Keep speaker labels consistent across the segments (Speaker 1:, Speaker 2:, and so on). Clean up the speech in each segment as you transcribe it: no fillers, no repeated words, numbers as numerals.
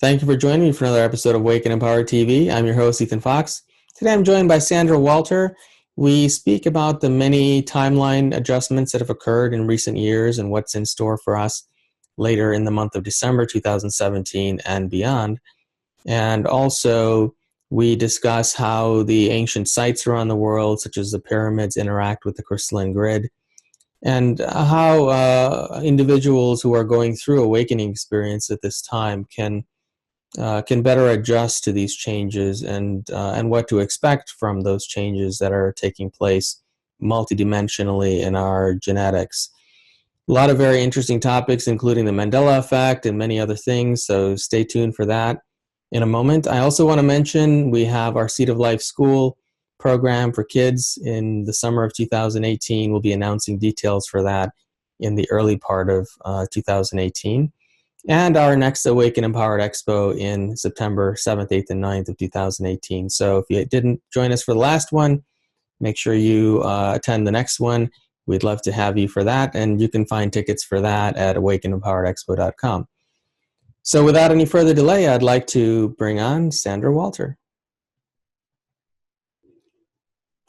Speaker 1: Thank you for joining me for another episode of Wake and Empower TV. I'm your host, Ethan Fox. Today I'm joined by Sandra Walter. We speak about the many timeline adjustments that have occurred in recent years and what's in store for us later in the month of December 2017 and beyond. And also, we discuss how the ancient sites around the world, such as the pyramids, interact with the crystalline grid, and how individuals who are going through awakening experience at this time can better adjust to these changes and what to expect from those changes that are taking place multidimensionally in our genetics. A lot of very interesting topics, including the Mandela Effect and many other things, so stay tuned for that in a moment. I also want to mention we have our Seed of Life School program for kids in the summer of 2018. We'll be announcing details for that in the early part of 2018. And our next Awaken Empowered Expo in September 7th, 8th, and 9th of 2018. So if you didn't join us for the last one, make sure you attend the next one. We'd love to have you for that, and you can find tickets for that at awakenempoweredexpo.com. So without any further delay, I'd like to bring on Sandra Walter.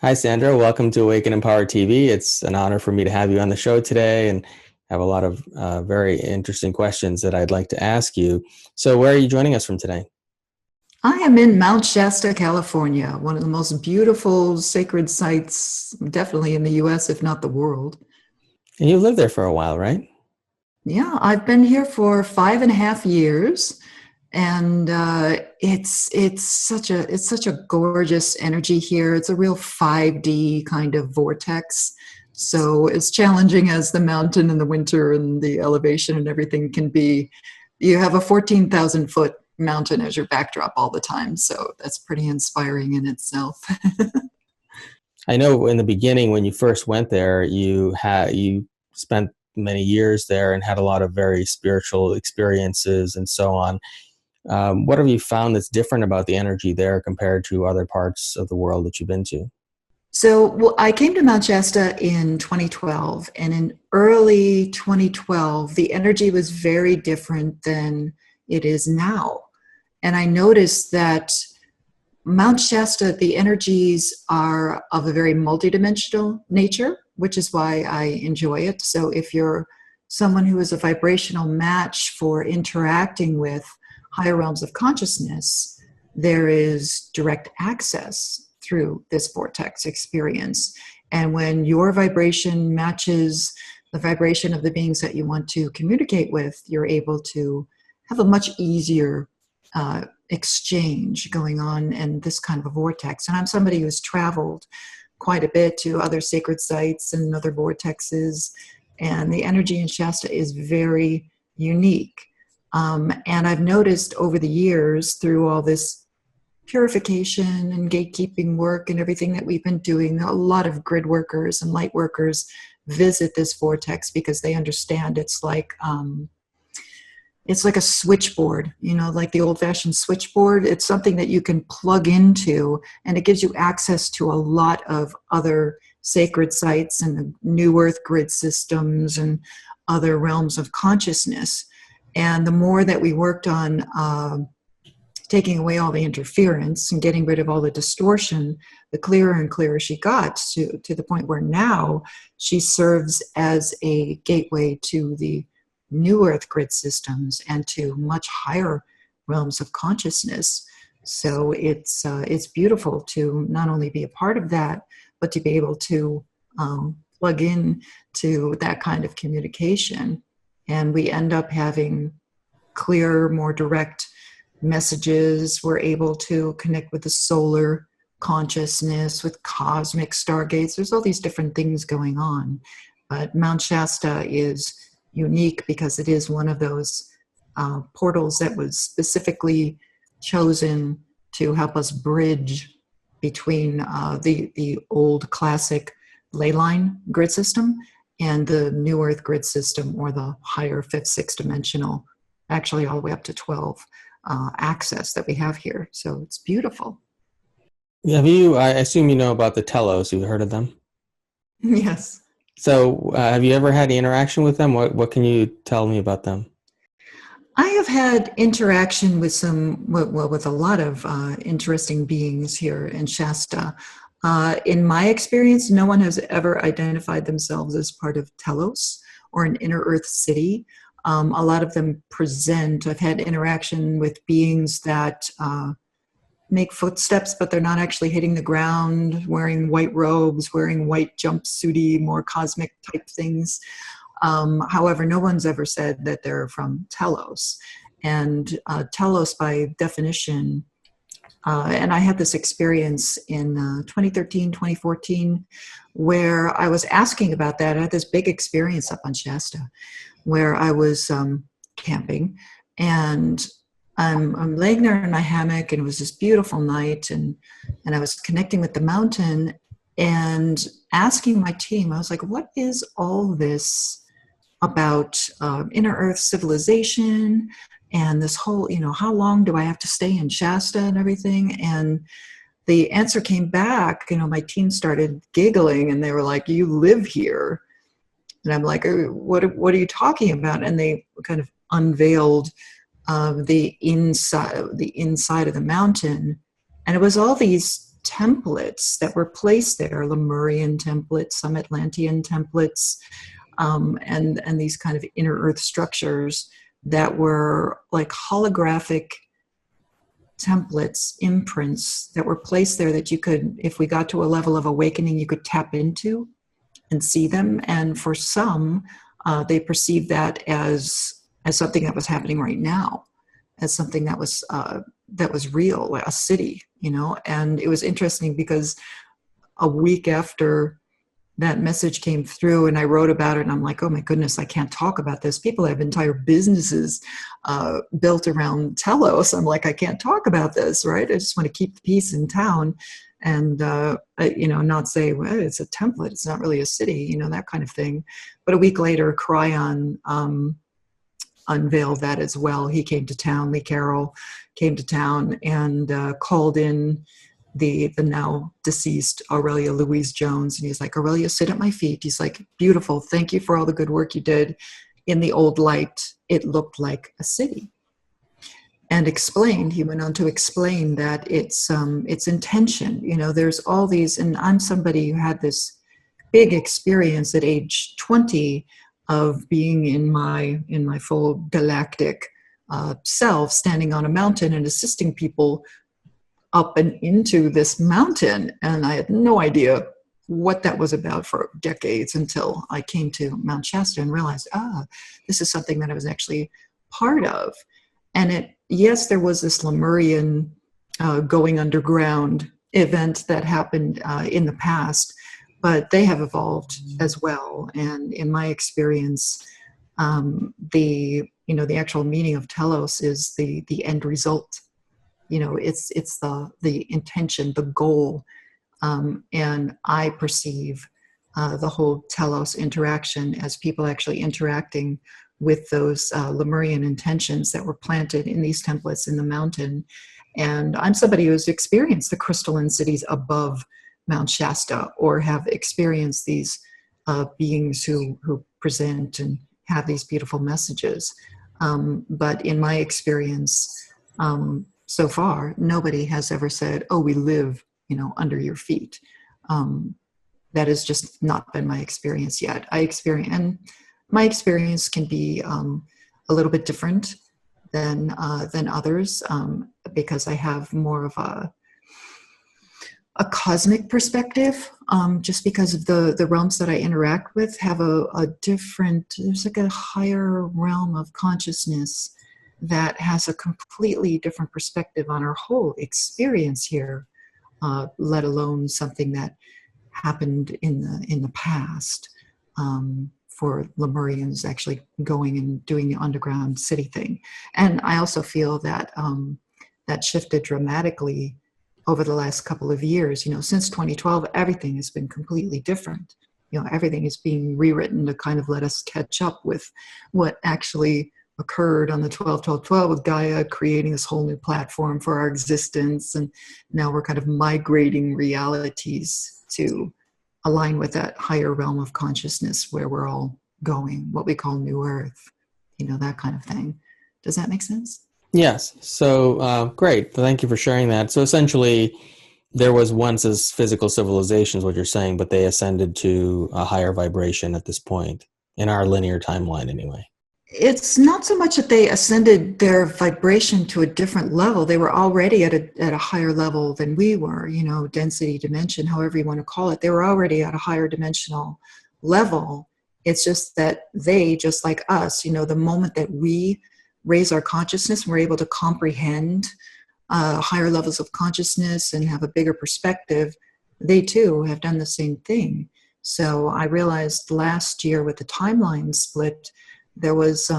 Speaker 1: Hi, Sandra. Welcome to Awaken Empowered TV. It's an honor for me to have you on the show today, and have a lot of very interesting questions that I'd like to ask you. So where are you joining us from today?
Speaker 2: I am in Mount Shasta, California, one of the most beautiful sacred sites, definitely in the U.S., if not the world.
Speaker 1: And you lived there for a while, right?
Speaker 2: Yeah, I've been here for 5.5 years, and it's such a gorgeous energy here. It's a real 5D kind of vortex. So as challenging as the mountain in the winter and the elevation and everything can be, you have a 14,000 foot mountain as your backdrop all the time. So that's pretty inspiring in itself.
Speaker 1: I know in the beginning when you first went there, you spent many years there and had a lot of very spiritual experiences and so on. What have you found that's different about the energy there compared to other parts of the world that you've been to?
Speaker 2: So I came to Mount Shasta in 2012, and in early 2012, the energy was very different than it is now. And I noticed that Mount Shasta, the energies are of a very multidimensional nature, which is why I enjoy it. So if you're someone who is a vibrational match for interacting with higher realms of consciousness, there is direct access through this vortex experience. And when your vibration matches the vibration of the beings that you want to communicate with, you're able to have a much easier exchange going on in this kind of a vortex. And I'm somebody who's traveled quite a bit to other sacred sites and other vortexes, and the energy in Shasta is very unique. And I've noticed over the years through all this purification and gatekeeping work and everything that we've been doing, a lot of grid workers and light workers visit this vortex because they understand it's like a switchboard, like the old-fashioned switchboard. It's something that you can plug into, and it gives you access to a lot of other sacred sites and the new earth grid systems and other realms of consciousness. And the more that we worked on taking away all the interference and getting rid of all the distortion, the clearer and clearer she got to the point where now she serves as a gateway to the new earth grid systems and to much higher realms of consciousness. So it's beautiful to not only be a part of that, but to be able to plug in to that kind of communication. And we end up having clearer, more direct messages. We're able to connect with the solar consciousness, with cosmic stargates. There's all these different things going on. But Mount Shasta is unique because it is one of those portals that was specifically chosen to help us bridge between the old classic ley line grid system and the new earth grid system, or the higher fifth, sixth dimensional, actually all the way up to 12 access that we have here. So it's beautiful.
Speaker 1: I assume you know about the Telos. You've heard of them?
Speaker 2: Yes.
Speaker 1: So have you ever had any interaction with them? What can you tell me about them?
Speaker 2: I have had interaction with with a lot of interesting beings here in Shasta. In my experience, no one has ever identified themselves as part of Telos or an inner earth city. A lot of them present. I've had interaction with beings that make footsteps, but they're not actually hitting the ground, wearing white robes, wearing white jumpsuity, more cosmic type things. However, no one's ever said that they're from Telos. And Telos, by definition, and I had this experience in 2013, 2014, where I was asking about that. I had this big experience up on Shasta where I was camping, and I'm laying there in my hammock, and it was this beautiful night, and I was connecting with the mountain and asking my team, I was like, what is all this about inner earth civilization and this whole, how long do I have to stay in Shasta and everything? And the answer came back, my team started giggling, and they were like, you live here. And I'm like, what are you talking about? And they kind of unveiled the inside of the mountain. And it was all these templates that were placed there, Lemurian templates, some Atlantean templates, and these kind of inner earth structures that were like holographic templates, imprints that were placed there that you could, if we got to a level of awakening, you could tap into and see them. And for some, they perceived that as something that was happening right now, as something that was real, a city, And it was interesting because a week after that message came through and I wrote about it, and I'm like, oh my goodness, I can't talk about this. People have entire businesses built around Telos. I'm like, I can't talk about this, right? I just want to keep the peace in town and, not say, well, it's a template. It's not really a city, that kind of thing. But a week later, Cryon unveiled that as well. He came to town, Lee Carroll came to town and called in the now deceased Aurelia Louise Jones. And he's like, Aurelia, sit at my feet. He's like, beautiful. Thank you for all the good work you did. In the old light, it looked like a city. And he went on to explain that it's intention. There's all these, and I'm somebody who had this big experience at age 20 of being in my full galactic self, standing on a mountain and assisting people up and into this mountain. And I had no idea what that was about for decades until I came to Mount Shasta and realized, this is something that I was actually part of. And yes, there was this Lemurian going underground event that happened in the past, but they have evolved as well. And in my experience, the actual meaning of Telos is the end result. It's the intention, the goal. And I perceive the whole Telos interaction as people actually interacting with those Lemurian intentions that were planted in these templates in the mountain. And I'm somebody who's experienced the crystalline cities above Mount Shasta, or have experienced these beings who present and have these beautiful messages. But in my experience, so far, nobody has ever said, oh, we live, under your feet. That has just not been my experience yet. And my experience can be a little bit different than others, because I have more of a cosmic perspective, just because of the realms that I interact with have a different, there's like a higher realm of consciousness that has a completely different perspective on our whole experience here, let alone something that happened in the past, for Lemurians actually going and doing the underground city thing. And I also feel that that shifted dramatically over the last couple of years. Since 2012, everything has been completely different. Everything is being rewritten to kind of let us catch up with what actually occurred on the 12-12-12 with Gaia creating this whole new platform for our existence. And now we're kind of migrating realities to align with that higher realm of consciousness where we're all going, what we call New Earth, that kind of thing. Does that make sense?
Speaker 1: Yes. So great. Thank you for sharing that. So essentially, there was once as physical civilizations, what you're saying, but they ascended to a higher vibration at this point in our linear timeline, anyway.
Speaker 2: It's not so much that they ascended their vibration to a different level. They were already at a higher level than we were, density, dimension, however you want to call it. They were already at a higher dimensional level. It's just that they, just like us, the moment that we raise our consciousness, we're able to comprehend higher levels of consciousness and have a bigger perspective, they too have done the same thing. So I realized last year with the timeline split, there was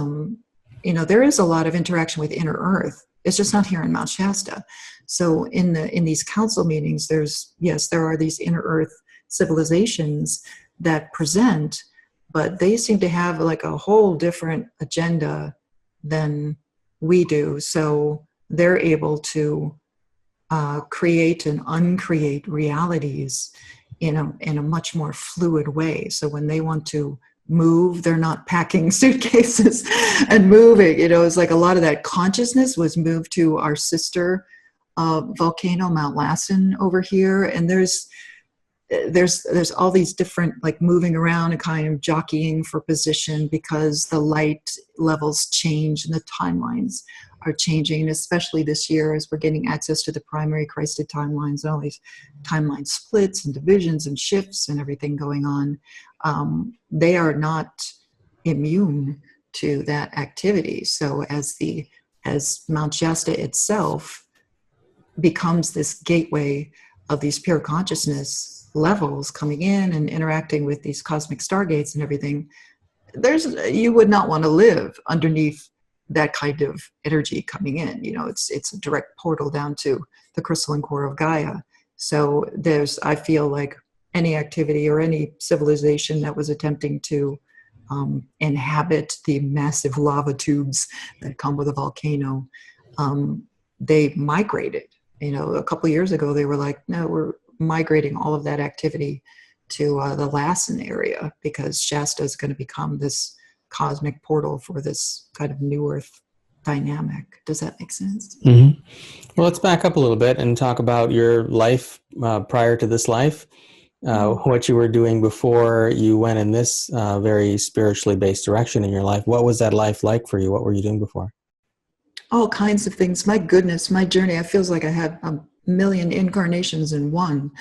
Speaker 2: there is a lot of interaction with inner earth. It's just not here in Mount Shasta. So in these council meetings, there are these inner earth civilizations that present, but they seem to have like a whole different agenda than we do. So they're able to create and uncreate realities in a much more fluid way. So when they want to move, they're not packing suitcases and moving. It's like a lot of that consciousness was moved to our sister volcano, Mount Lassen over here. And there's all these different, like, moving around and kind of jockeying for position because the light levels change and the timelines are changing, especially this year as we're getting access to the primary Christed timelines and all these timeline splits and divisions and shifts and everything going on. They are not immune to that activity. So as Mount Shasta itself becomes this gateway of these pure consciousness levels coming in and interacting with these cosmic stargates and everything, you would not want to live underneath that kind of energy coming in. It's a direct portal down to the crystalline core of Gaia. So I feel like any activity or any civilization that was attempting to inhabit the massive lava tubes that come with a volcano, they migrated. A couple of years ago, they were like, no, we're migrating all of that activity to the Lassen area because Shasta is going to become this cosmic portal for this kind of new earth dynamic. Does that make sense?
Speaker 1: Mm-hmm. Well, let's back up a little bit and talk about your life prior to this life, what you were doing before you went in this very spiritually based direction in your life. What was that life like for you? What were you doing before?
Speaker 2: All kinds of things. My goodness, my journey, I feels like I had a million incarnations in one.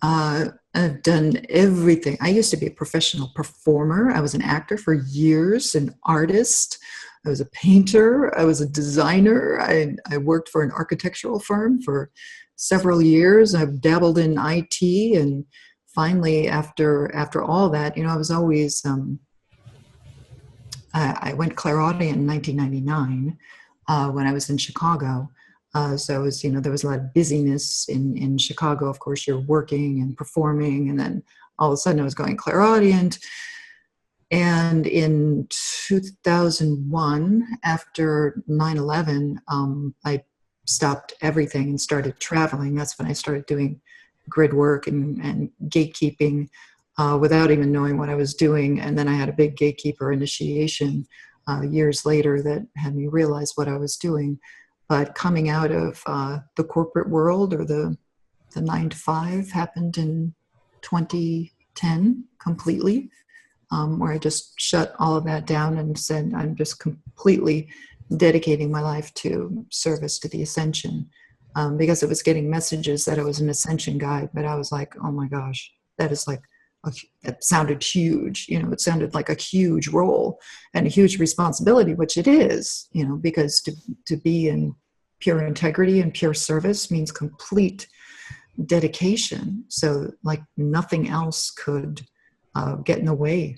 Speaker 2: I've done everything. I used to be a professional performer. I was an actor for years, an artist. I was a painter. I was a designer. I worked for an architectural firm for several years. I've dabbled in IT, and finally, after all that, I was always. I went clairaudient in 1999 when I was in Chicago. So it was, there was a lot of busyness in Chicago. Of course, you're working and performing, and then all of a sudden I was going clairaudient. And in 2001, after 9/11, I stopped everything and started traveling. That's when I started doing grid work and gatekeeping without even knowing what I was doing. And then I had a big gatekeeper initiation years later that had me realize what I was doing. But coming out of the corporate world, or the 9 to 5, happened in 2010 completely, where I just shut all of that down and said, I'm just completely dedicating my life to service to the Ascension, because it was getting messages that I was an Ascension guide. But I was like, oh my gosh, that is like, that sounded huge. It sounded like a huge role and a huge responsibility, which it is, because to be in pure integrity and pure service means complete dedication. So like nothing else could get in the way,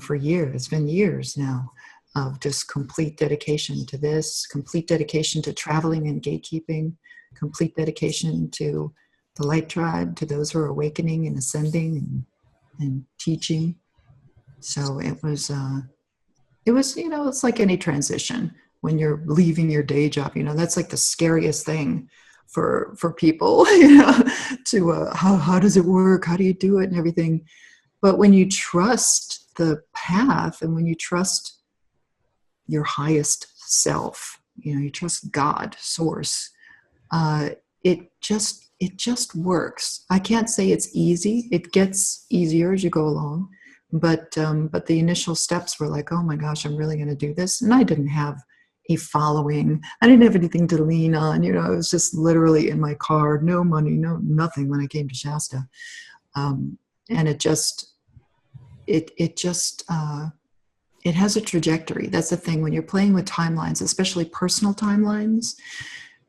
Speaker 2: for years. It's been years now of just complete dedication to this, complete dedication to traveling and gatekeeping, complete dedication to the light tribe, to those who are awakening and ascending and teaching. So it was, it's like any transition when you're leaving your day job. That's like the scariest thing for people, to how does it work? How do you do it and everything? But when you trust the path, and when you trust your highest self, you trust God, source, it just works. I can't say it's easy. It gets easier as you go along, but the initial steps were like, oh my gosh, I'm really going to do this. And I didn't have a following. I didn't have anything to lean on. I was just literally in my car, no money, no nothing when I came to Shasta. And it has a trajectory. That's the thing when you're playing with timelines, especially personal timelines,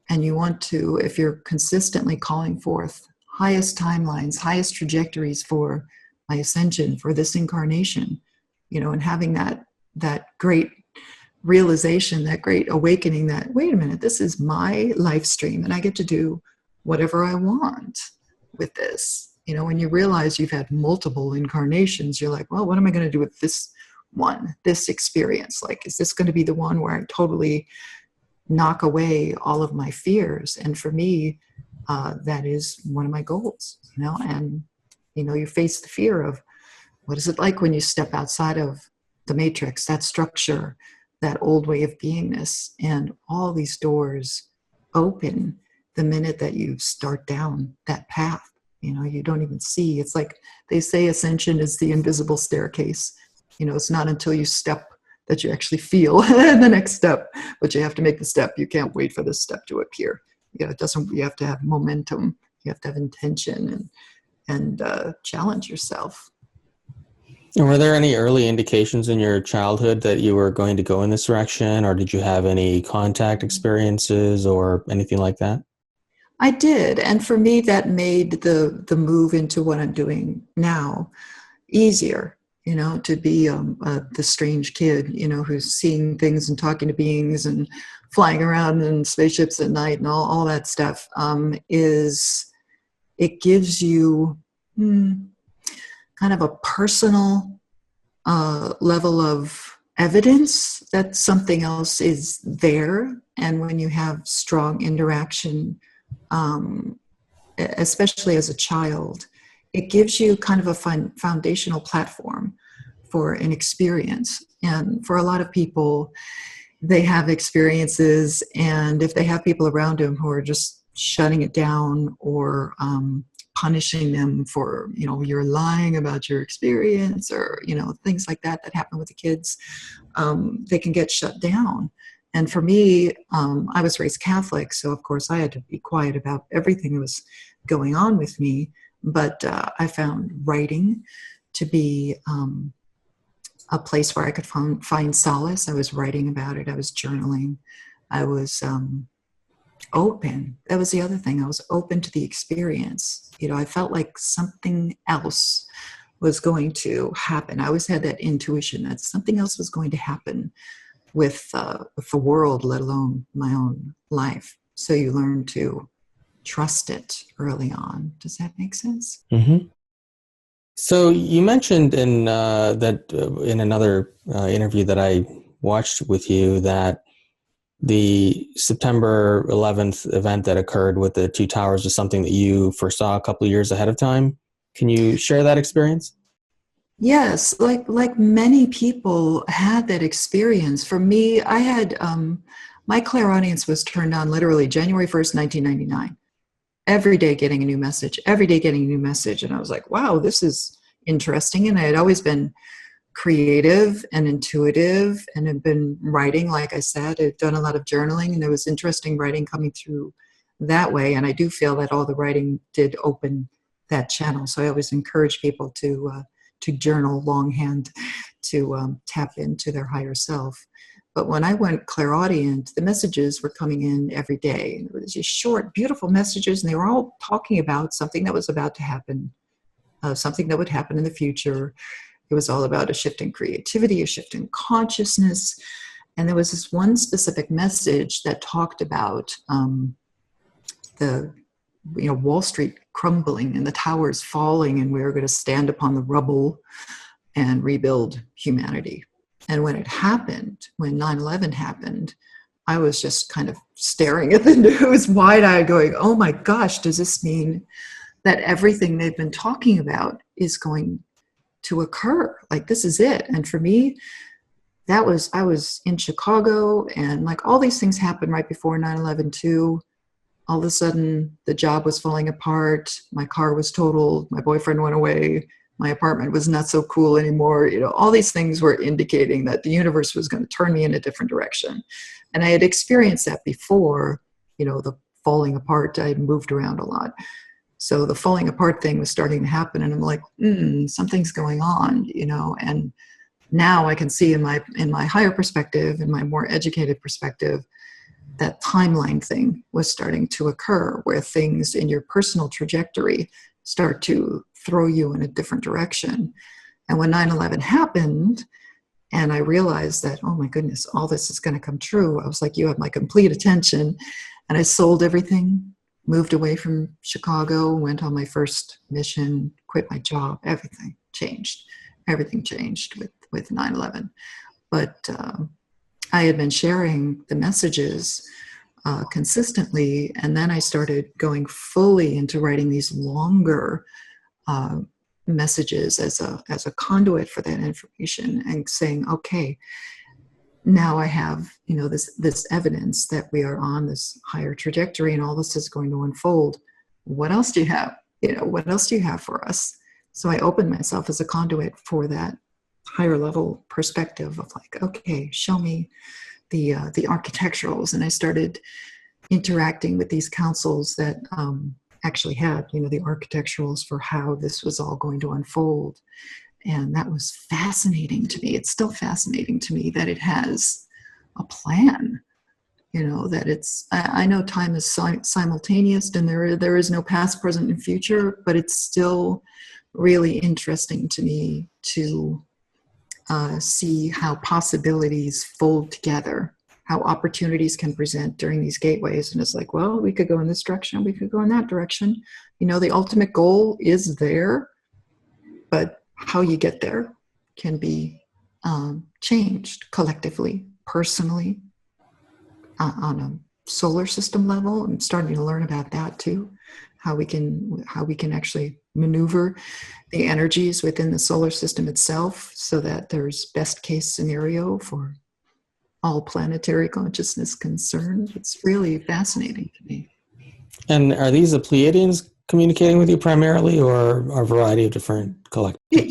Speaker 2: and you want to, if you're consistently calling forth highest timelines, highest trajectories for my ascension, for this incarnation, and having that great realization, that great awakening that, wait a minute, this is my life stream and I get to do whatever I want with this. When you realize you've had multiple incarnations, you're like, well, what am I going to do with this one, this experience? Like, is this going to be the one where I totally knock away all of my fears? And for me, that is one of my goals, and, you face the fear of what is it like when you step outside of the matrix, that structure, that old way of beingness, and all these doors open the minute that you start down that path. You don't even see. It's like they say ascension is the invisible staircase. It's not until you step that you actually feel the next step, but you have to make the step. You can't wait for the step to appear. You have to have momentum. You have to have intention and challenge yourself.
Speaker 1: And were there any early indications in your childhood that you were going to go in this direction, or did you have any contact experiences or anything like that?
Speaker 2: I did. And for me, that made the move into what I'm doing now easier, to be the strange kid, who's seeing things and talking to beings and flying around in spaceships at night and all that stuff, it gives you kind of a personal level of evidence that something else is there. And when you have strong interaction, especially as a child, it gives you kind of a foundational platform for an experience. And for a lot of people, they have experiences, and if they have people around them who are just shutting it down or punishing them for, you're lying about your experience, or, things like that happen with the kids, they can get shut down. And for me, I was raised Catholic, so of course I had to be quiet about everything that was going on with me. But I found writing to be a place where I could find solace. I was writing about it. I was journaling. I was open. That was the other thing. I was open to the experience. I felt like something else was going to happen. I always had that intuition that something else was going to happen with the world, let alone my own life. So you learn to trust it early on. Does that make sense?
Speaker 1: Mm-hmm. So you mentioned in another interview that I watched with you that the September 11th event that occurred with the two towers was something that you foresaw a couple of years ahead of time. Can you share that experience?
Speaker 2: Yes, like many people had that experience. For me, I had my clairaudience was turned on literally January 1st, 1999. Every day getting a new message, And I was like, wow, this is interesting. And I had always been creative and intuitive and had been writing, like I said. I'd done a lot of journaling, and there was interesting writing coming through that way. And I do feel that all the writing did open that channel. So I always encourage people to journal longhand, to tap into their higher self. But when I went clairaudient, the messages were coming in every day. It was just short, beautiful messages, and they were all talking about something that was about to happen, something that would happen in the future. It was all about a shift in creativity, a shift in consciousness. And there was this one specific message that talked about the Wall Street crumbling and the towers falling, and we were going to stand upon the rubble and rebuild humanity. And when it happened, when 9/11 happened, I was just kind of staring at the news wide-eyed going, oh my gosh, does this mean that everything they've been talking about is going to occur? Like, this is it. And for me, I was in Chicago, and like all these things happened right before 9/11 too. All of a sudden the job was falling apart. My car was totaled. My boyfriend went away. My apartment was not so cool anymore. You know, all these things were indicating that the universe was going to turn me in a different direction. And I had experienced that before, you know, the falling apart. I had moved around a lot. So the falling apart thing was starting to happen. And I'm like, something's going on, you know, and now I can see in my higher perspective, in my more educated perspective, that timeline thing was starting to occur, where things in your personal trajectory start to throw you in a different direction. And when 9/11 happened, and I realized that, oh my goodness, all this is going to come true, I was like, you have my complete attention. And I sold everything, moved away from Chicago, went on my first mission, quit my job, everything changed. Everything changed with 9/11. But I had been sharing the messages consistently, and then I started going fully into writing these longer messages as a conduit for that information, and saying, okay, now I have, you know, this evidence that we are on this higher trajectory, and all this is going to unfold. What else do you have? You know, what else do you have for us? So I opened myself as a conduit for that higher level perspective of like, okay, show me the architecturals. And I started interacting with these councils that actually had, you know, the architecturals for how this was all going to unfold. And that was fascinating to me. It's still fascinating to me that it has a plan, you know, that it's, I know time is simultaneous, and there is no past, present, and future, but it's still really interesting to me to see how possibilities fold together, how opportunities can present during these gateways. And it's like, well, we could go in this direction, we could go in that direction. You know, the ultimate goal is there, but how you get there can be changed collectively, personally, on a solar system level. I'm starting to learn about that too, how we can actually maneuver the energies within the solar system itself so that there's best case scenario for all planetary consciousness concerned. It's really fascinating to me.
Speaker 1: And are these the Pleiadians communicating with you primarily, or a variety of different collectives?
Speaker 2: It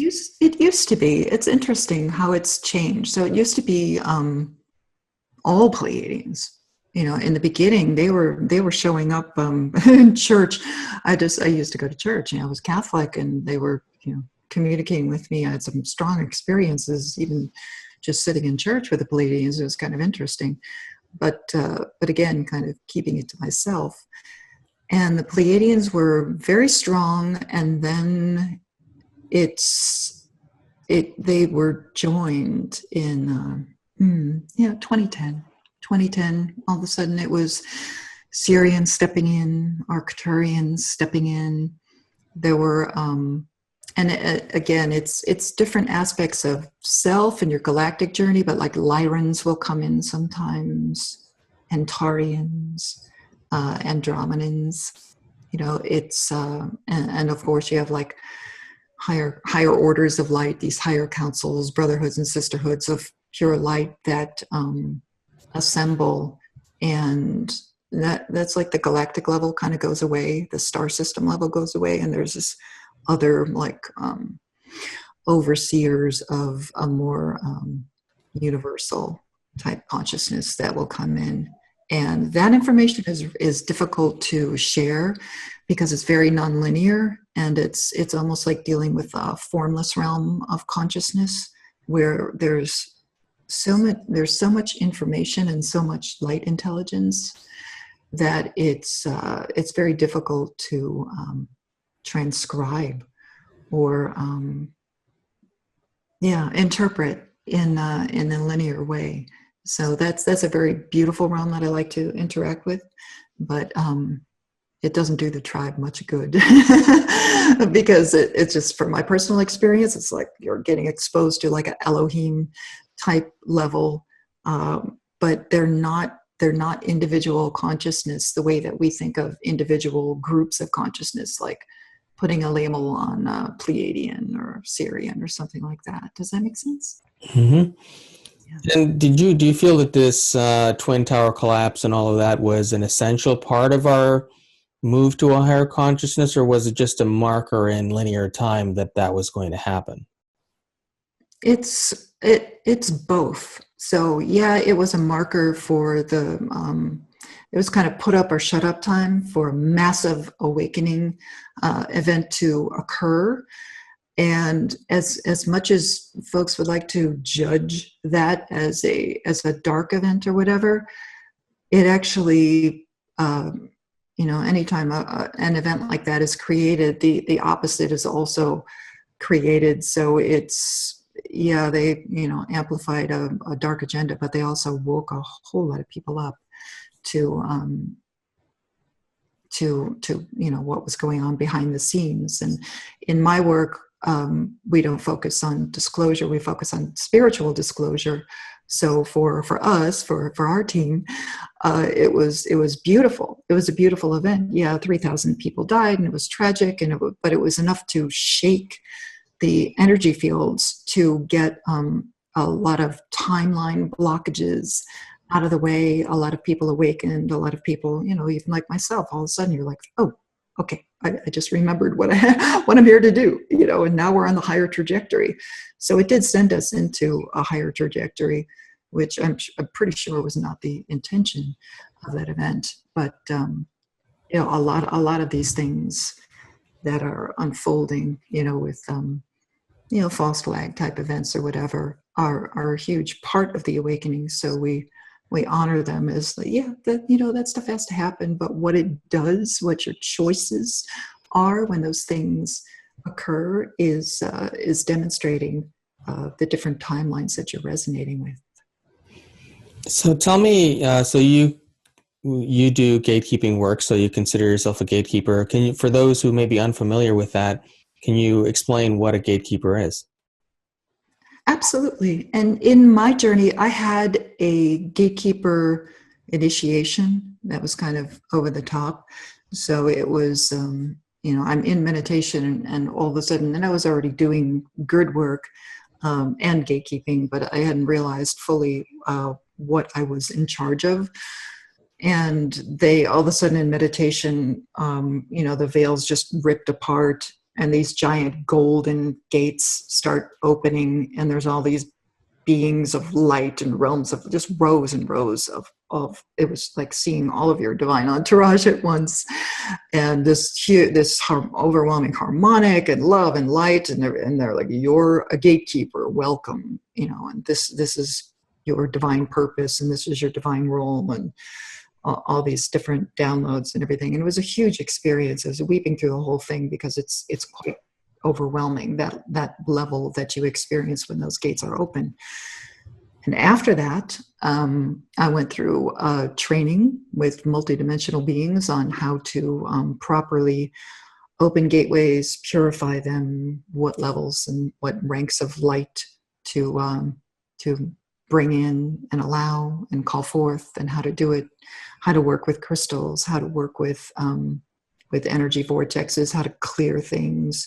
Speaker 2: used to be. It's interesting how it's changed. So it used to be all Pleiadians. You know, in the beginning, they were showing up in church. I used to go to church, and I was Catholic, and they were, you know, communicating with me. I had some strong experiences, even just sitting in church with the Pleiadians. It was kind of interesting, but again, kind of keeping it to myself. And the Pleiadians were very strong, and then they were joined in 2010. 2010, all of a sudden it was Syrians stepping in, Arcturians stepping in. There were, again, it's different aspects of self and your galactic journey, but like Lyrans will come in sometimes, Antarians, Andromedans. You know, it's, and of course you have like higher orders of light, these higher councils, brotherhoods and sisterhoods of pure light that assemble, and that's like the galactic level kind of goes away, the star system level goes away, and there's this other like overseers of a more universal type consciousness that will come in. And that information is difficult to share because it's very nonlinear, and it's almost like dealing with a formless realm of consciousness where there's so much information and so much light intelligence that it's very difficult to transcribe or interpret in a linear way. So that's a very beautiful realm that I like to interact with, but it doesn't do the tribe much good because it's just, from my personal experience, it's like you're getting exposed to like an Elohim type level, but they're not individual consciousness the way that we think of individual groups of consciousness, like putting a label on Pleiadian or Syrian or something like that. Does that make sense?
Speaker 1: Mm-hmm. And do you feel that this Twin Tower collapse and all of that was an essential part of our move to a higher consciousness, or was it just a marker in linear time that that was going to happen?
Speaker 2: It's both. So yeah, it was a marker for the it was kind of put up or shut up time for a massive awakening event to occur. And as much as folks would like to judge that as a dark event or whatever, it actually anytime an event like that is created, the opposite is also created. So it's, yeah, they amplified a dark agenda, but they also woke a whole lot of people up to what was going on behind the scenes. And in my work, we don't focus on disclosure, we focus on spiritual disclosure. So for us, for our team, it was beautiful. It was a beautiful event. Yeah, 3,000 people died, and it was tragic, but it was enough to shake the energy fields to get a lot of timeline blockages out of the way. A lot of people awakened. A lot of people, even like myself, all of a sudden you're like, oh, okay, I just remembered what I'm here to do, and now we're on the higher trajectory. So it did send us into a higher trajectory, which I'm pretty sure was not the intention of that event. But a lot of these things that are unfolding, with false flag type events or whatever, are a huge part of the awakening. So we honor them as that stuff has to happen, but what it does, what your choices are when those things occur is demonstrating the different timelines that you're resonating with.
Speaker 1: So tell me, so you do gatekeeping work, so you consider yourself a gatekeeper. Can you, for those who may be unfamiliar with that, can you explain what a gatekeeper is?
Speaker 2: Absolutely. And in my journey, I had a gatekeeper initiation that was kind of over the top. So it was, I'm in meditation, and all of a sudden, and I was already doing grid work and gatekeeping, but I hadn't realized fully what I was in charge of. And they, all of a sudden in meditation, the veils just ripped apart, and these giant golden gates start opening, and there's all these beings of light and realms of just rows and rows of it was like seeing all of your divine entourage at once, and this overwhelming harmonic and love and light, and they're like, you're a gatekeeper, welcome, and this is your divine purpose, and this is your divine role, and all these different downloads and everything. And it was a huge experience. I was weeping through the whole thing because it's quite overwhelming, that level that you experience when those gates are open. And after that, I went through training with multidimensional beings on how to properly open gateways, purify them, what levels and what ranks of light to bring in and allow and call forth, and how to do it, how to work with crystals, how to work with energy vortexes, how to clear things,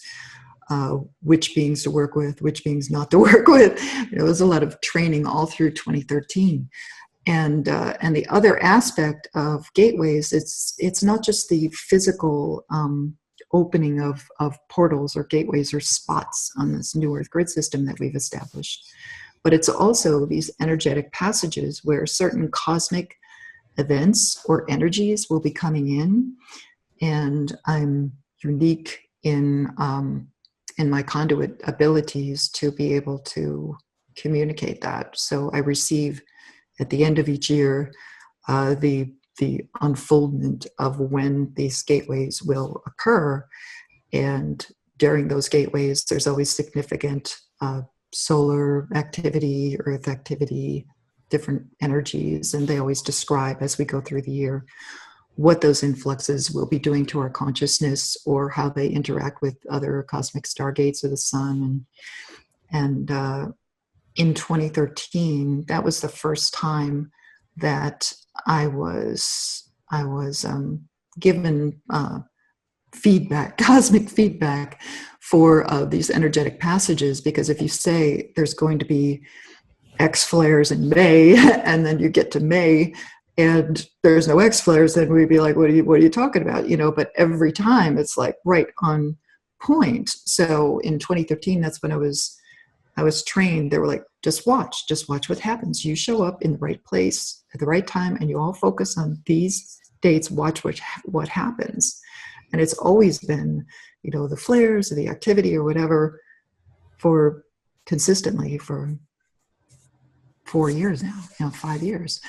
Speaker 2: which beings to work with, which beings not to work with. There was a lot of training all through 2013. And the other aspect of gateways, it's not just the physical opening of portals or gateways or spots on this New Earth grid system that we've established, but it's also these energetic passages where certain cosmic events or energies will be coming in, and I'm unique in my conduit abilities to be able to communicate that. So I receive at the end of each year the unfoldment of when these gateways will occur, and during those gateways there's always significant solar activity, earth activity, different energies, and they always describe as we go through the year what those influxes will be doing to our consciousness, or how they interact with other cosmic stargates or the sun. And in 2013, that was the first time that I was given feedback, cosmic feedback for these energetic passages, because if you say there's going to be X flares in May, and then you get to May and there's no X flares, then we'd be like, what are you talking about? But every time it's like right on point. So in 2013, that's when I was trained. They were like, just watch what happens. You show up in the right place at the right time, and you all focus on these dates, watch what happens. And it's always been, the flares or the activity or whatever for consistently for 4 years now, 5 years.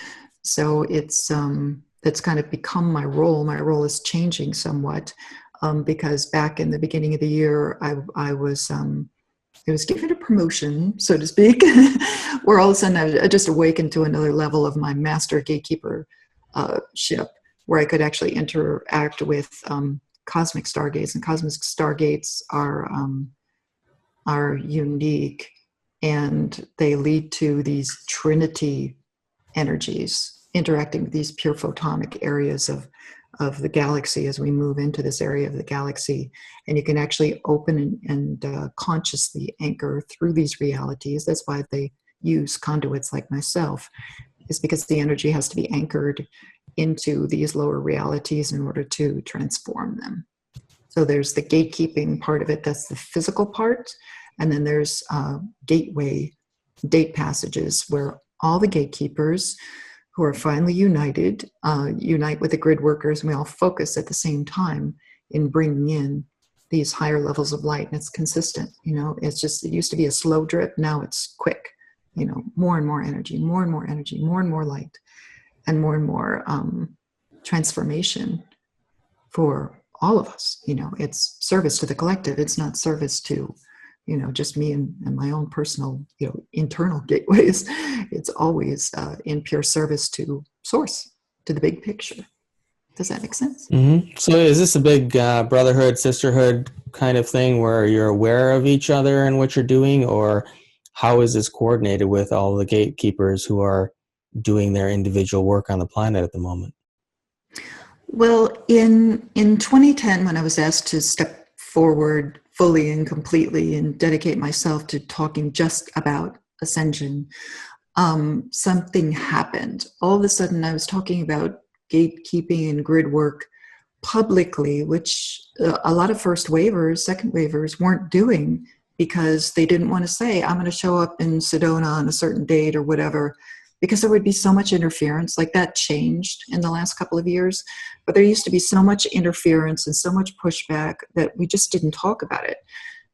Speaker 2: So it's kind of become my role. My role is changing somewhat because back in the beginning of the year, I was given a promotion, so to speak, where all of a sudden I just awakened to another level of my master gatekeeper ship, where I could actually interact with cosmic stargates. And cosmic stargates are unique, and they lead to these trinity energies interacting with these pure photonic areas of the galaxy as we move into this area of the galaxy. And you can actually open and consciously anchor through these realities. That's why they use conduits like myself, is because the energy has to be anchored into these lower realities in order to transform them. So there's the gatekeeping part of it, that's the physical part. And then there's gateway date passages where all the gatekeepers who are finally unite with the grid workers, and we all focus at the same time in bringing in these higher levels of light. And it's consistent, it's just, it used to be a slow drip. Now it's quick, more and more energy, more and more energy, more and more light, and more transformation for all of us. It's service to the collective. It's not service to, just me and my own personal, internal gateways. It's always in pure service to source, to the big picture. Does that make sense?
Speaker 1: Mm-hmm. So is this a big brotherhood, sisterhood kind of thing where you're aware of each other and what you're doing, or how is this coordinated with all the gatekeepers who are doing their individual work on the planet at the moment?
Speaker 2: Well, in 2010, when I was asked to step forward fully and completely and dedicate myself to talking just about ascension, something happened. All of a sudden, I was talking about gatekeeping and grid work publicly, which a lot of first waivers, second waivers weren't doing, because they didn't want to say, I'm going to show up in Sedona on a certain date or whatever, because there would be so much interference. Like, that changed in the last couple of years, but there used to be so much interference and so much pushback that we just didn't talk about it.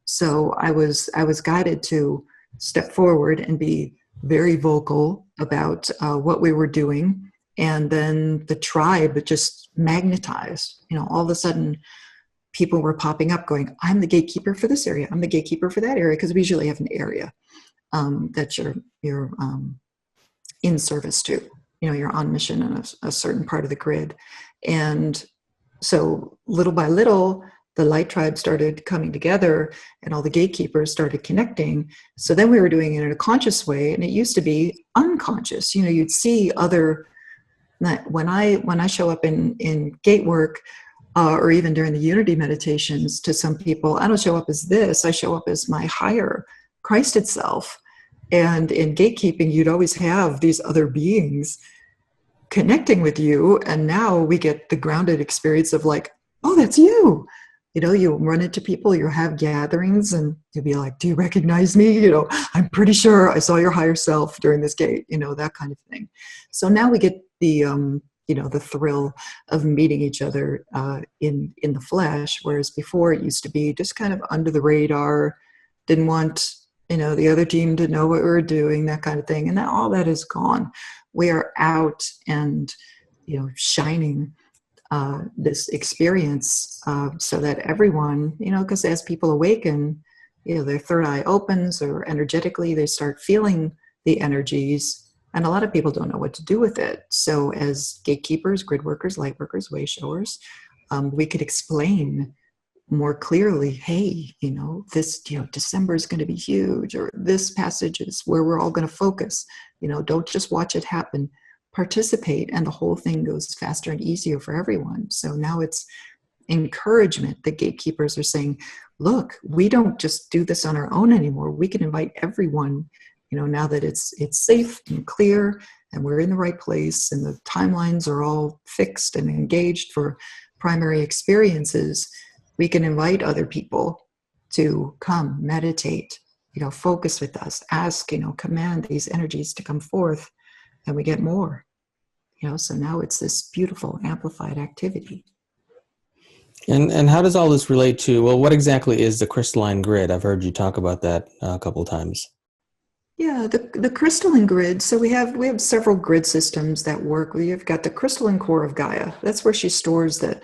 Speaker 2: So I was guided to step forward and be very vocal about what we were doing. And then the tribe just magnetized. All of a sudden, people were popping up going, I'm the gatekeeper for this area, I'm the gatekeeper for that area, because we usually have an area that you're in service to. You're on mission in a certain part of the grid. And so little by little, the light tribe started coming together, and all the gatekeepers started connecting. So then we were doing it in a conscious way, and it used to be unconscious. You'd see other, when I show up in gate work, or even during the unity meditations, to some people, I don't show up as this, I show up as my higher Christed self. And in gatekeeping, you'd always have these other beings connecting with you. And now we get the grounded experience of like, oh, that's you. You run into people, you have gatherings, and you'll be like, do you recognize me? I'm pretty sure I saw your higher self during this gate, that kind of thing. So now we get the, the thrill of meeting each other in the flesh. Whereas before it used to be just kind of under the radar, didn't want, the other team to know what we were doing, that kind of thing. And now all that is gone. We are out and, shining this experience so that everyone, because as people awaken, their third eye opens, or energetically they start feeling the energies, and a lot of people don't know what to do with it. So as gatekeepers, grid workers, light workers, way showers, we could explain more clearly, hey, this, December is going to be huge, or this passage is where we're all going to focus. Don't just watch it happen, participate, and the whole thing goes faster and easier for everyone. So now it's encouragement. The gatekeepers are saying, look, we don't just do this on our own anymore. We can invite everyone now that it's safe and clear and we're in the right place and the timelines are all fixed and engaged for primary experiences, we can invite other people to come meditate, focus with us, ask, command these energies to come forth, and we get more. So now it's this beautiful amplified activity.
Speaker 1: And how does all this relate to, well, what exactly is the crystalline grid? I've heard you talk about that a couple of times.
Speaker 2: Yeah, the crystalline grid. So we have several grid systems that work. We've got the crystalline core of Gaia. That's where she stores the.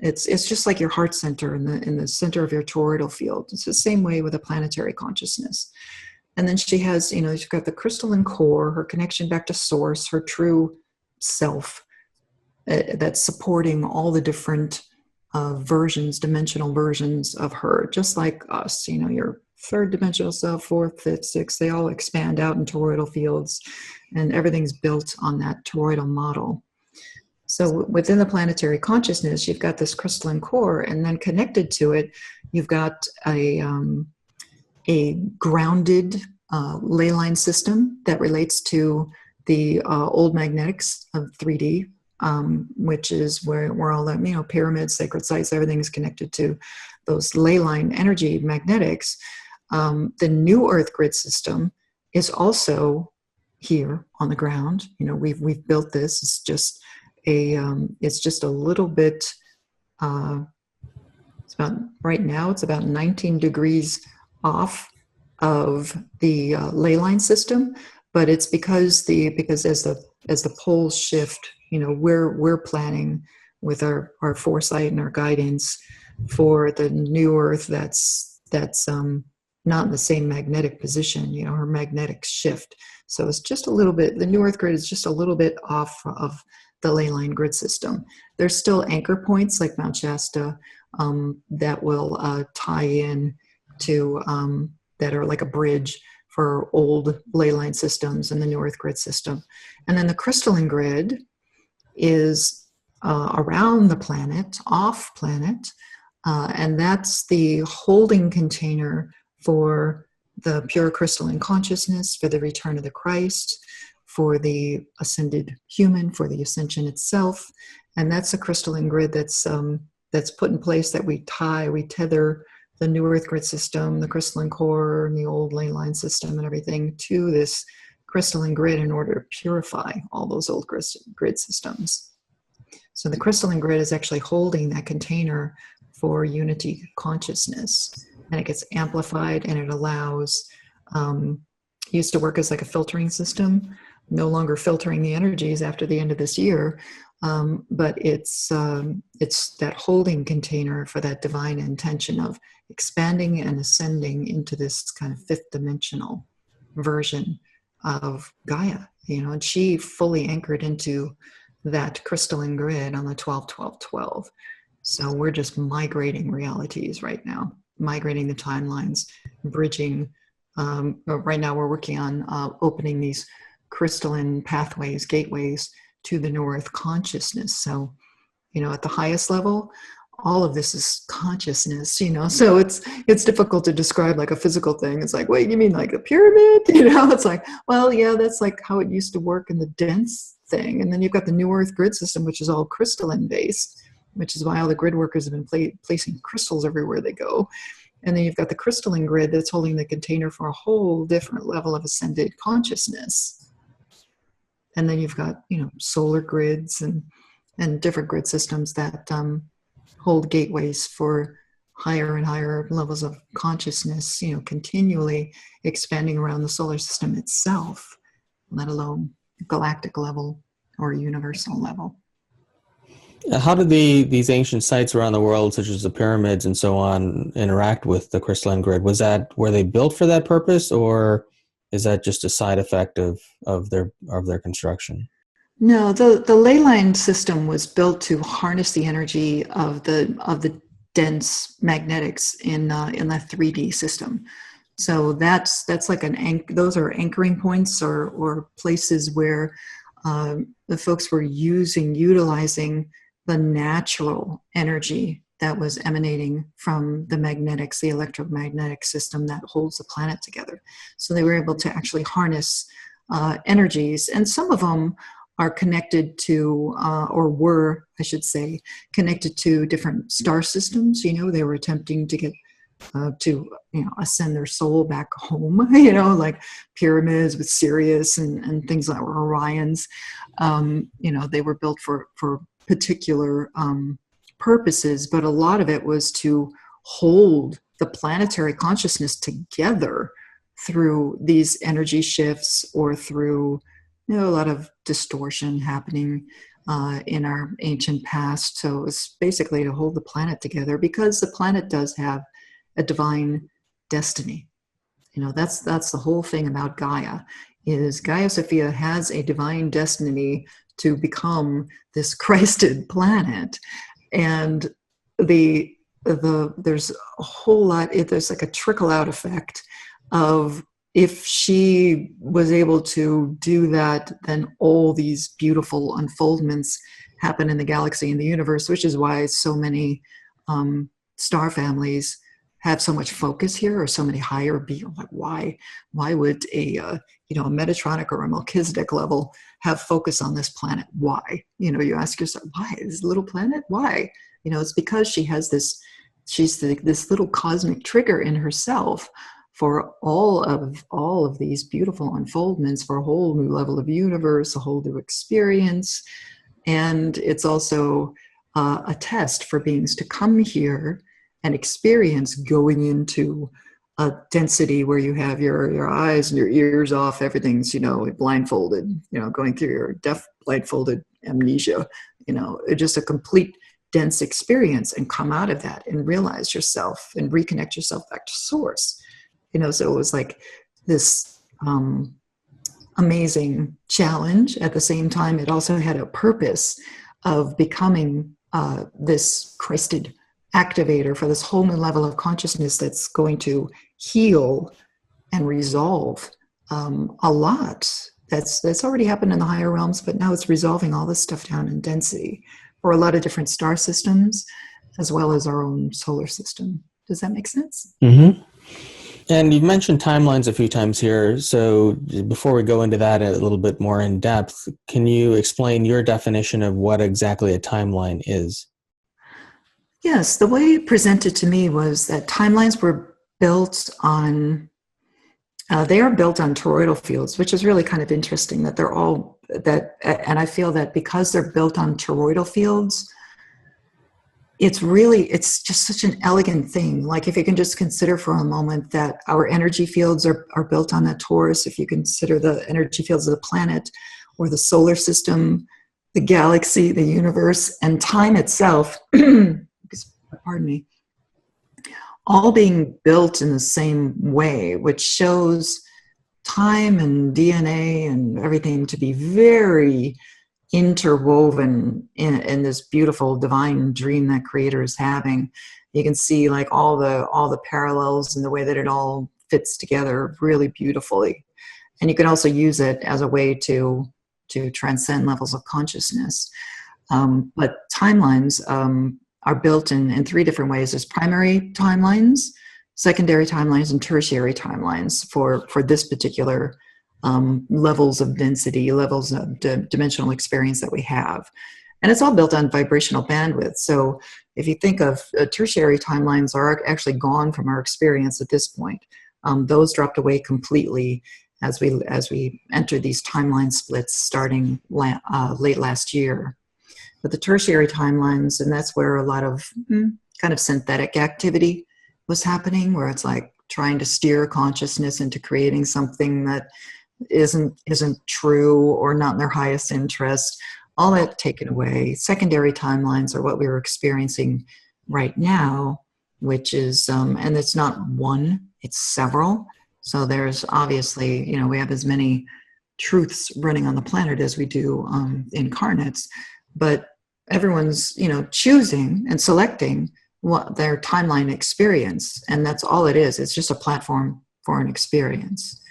Speaker 2: It's just like your heart center in the center of your toroidal field. It's the same way with a planetary consciousness. And then she has, she's got the crystalline core, her connection back to source, her true self, that's supporting all the different dimensional versions of her, just like us. Your third dimensional self, fourth, fifth, sixth, they all expand out in toroidal fields, and everything's built on that toroidal model. So within the planetary consciousness, you've got this crystalline core, and then connected to it, you've got a grounded ley line system that relates to the old magnetics of 3D, which is where all the pyramids, sacred sites, everything is connected to those ley line energy magnetics. The new Earth grid system is also here on the ground. We've built this. It's just a little bit. Right now it's about 19 degrees off of the ley line system, but it's because as the poles shift, we're planning with our foresight and our guidance for the new Earth that's not in the same magnetic position. Her magnetic shift. So it's just a little bit. The new Earth grid is just a little bit off of the ley line grid system. There's still anchor points like Mount Shasta that will tie in to that are like a bridge for old ley line systems and the new Earth grid system. And then the crystalline grid is around the planet, off planet, and that's the holding container for the pure crystalline consciousness, for the return of the Christ, for the ascended human, for the ascension itself. And that's a crystalline grid that's put in place, that we tether the new Earth grid system, the crystalline core, and the old ley line system and everything to this crystalline grid in order to purify all those old grid systems. So the crystalline grid is actually holding that container for unity consciousness, and it gets amplified, and it allows, used to work as like a filtering system, no longer filtering the energies after the end of this year, but it's that holding container for that divine intention of expanding and ascending into this kind of fifth dimensional version of Gaia, and she fully anchored into that crystalline grid on the 12-12-12. So we're just migrating realities right now, migrating the timelines, bridging. Right now we're working on opening these crystalline pathways, gateways to the new Earth consciousness. So, at the highest level, all of this is consciousness, so it's difficult to describe like a physical thing. It's like, wait, you mean like a pyramid? It's like, well, yeah, that's like how it used to work in the dense thing. And then you've got the new Earth grid system, which is all crystalline based, which is why all the grid workers have been placing crystals everywhere they go. And then you've got the crystalline grid that's holding the container for a whole different level of ascended consciousness. And then you've got, solar grids and different grid systems that hold gateways for higher and higher levels of consciousness, continually expanding around the solar system itself, let alone galactic level or universal level.
Speaker 1: How did these ancient sites around the world, such as the pyramids and so on, interact with the crystalline grid? Were they built for that purpose, or is that just a side effect of their construction?
Speaker 2: No, the ley line system was built to harness the energy of the dense magnetics in the 3D system. So that's like those are anchoring points or places where the folks were utilizing the natural energy that was emanating from the magnetics, the electromagnetic system that holds the planet together. So they were able to actually harness energies, and some of them are connected to, or were, I should say, connected to different star systems. They were attempting to get to ascend their soul back home, like pyramids with Sirius and things like Orions. They were built for particular purposes, but a lot of it was to hold the planetary consciousness together through these energy shifts, or through a lot of distortion happening in our ancient past. So it's basically to hold the planet together, because the planet does have a divine destiny. That's the whole thing about Gaia, is Gaia Sophia has a divine destiny to become this Christed planet. And there's a whole lot, there's like a trickle out effect of, if she was able to do that, then all these beautiful unfoldments happen in the galaxy and the universe, which is why so many star families have so much focus here, or so many higher beings. Like, why would a Metatronic or a Melchizedek level have focus on this planet? Why? You ask yourself, why this little planet? Why? It's because she has this little cosmic trigger in herself for all of these beautiful unfoldments, for a whole new level of universe, a whole new experience. And it's also a test for beings to come here and experience going into a density where you have your eyes and your ears off, everything's, blindfolded, going through your deaf blindfolded amnesia, just a complete dense experience, and come out of that and realize yourself and reconnect yourself back to source. So it was like this amazing challenge. At the same time, it also had a purpose of becoming this Christed activator for this whole new level of consciousness that's going to heal and resolve a lot that's already happened in the higher realms, but now it's resolving all this stuff down in density for a lot of different star systems, as well as our own solar system. Does that make sense?
Speaker 1: Mm-hmm. And you've mentioned timelines a few times here. So before we go into that a little bit more in depth, can you explain your definition of what exactly a timeline is?
Speaker 2: Yes, the way it presented to me was that timelines were built on, they are built on toroidal fields, which is really kind of interesting that they're all that, and I feel that because they're built on toroidal fields, it's just such an elegant thing. Like, if you can just consider for a moment that our energy fields are built on that torus, if you consider the energy fields of the planet or the solar system, the galaxy, the universe, and time itself, pardon me, all being built in the same way, which shows time and DNA and everything to be very interwoven in this beautiful divine dream that creator is having. You can see like all the parallels and the way that it all fits together really beautifully. And you can also use it as a way to transcend levels of consciousness. But timelines are built in three different ways. There's primary timelines, secondary timelines, and tertiary timelines for this particular levels of density, levels of dimensional experience that we have. And it's all built on vibrational bandwidth. So if you think of tertiary timelines are actually gone from our experience at this point. Those dropped away completely as we entered these timeline splits starting late last year. But the tertiary timelines, and that's where a lot of kind of synthetic activity was happening, where it's like trying to steer consciousness into creating something that isn't true or not in their highest interest, all that taken away. Secondary timelines are what we were experiencing right now, which is, and it's not one, it's several. So there's obviously, we have as many truths running on the planet as we do incarnates, but everyone's, choosing and selecting what their timeline experience. And that's all it is. It's just a platform for an experience.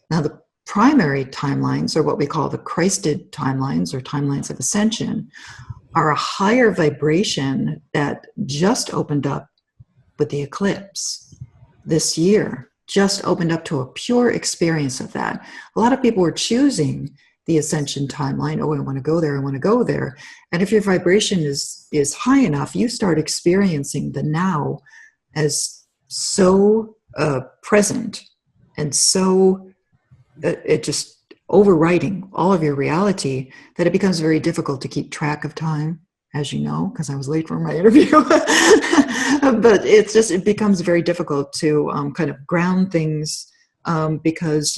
Speaker 2: Now, the primary timelines, or what we call the Christed timelines or timelines of ascension, are a higher vibration that just opened up with the eclipse this year, just opened up to a pure experience of that. A lot of people were choosing the Ascension timeline. Oh, I want to go there. I want to go there. And if your vibration is high enough, you start experiencing the now as so present and so it just overwriting all of your reality that it becomes very difficult to keep track of time, as you know, because I was late for my interview. But it becomes very difficult to kind of ground things because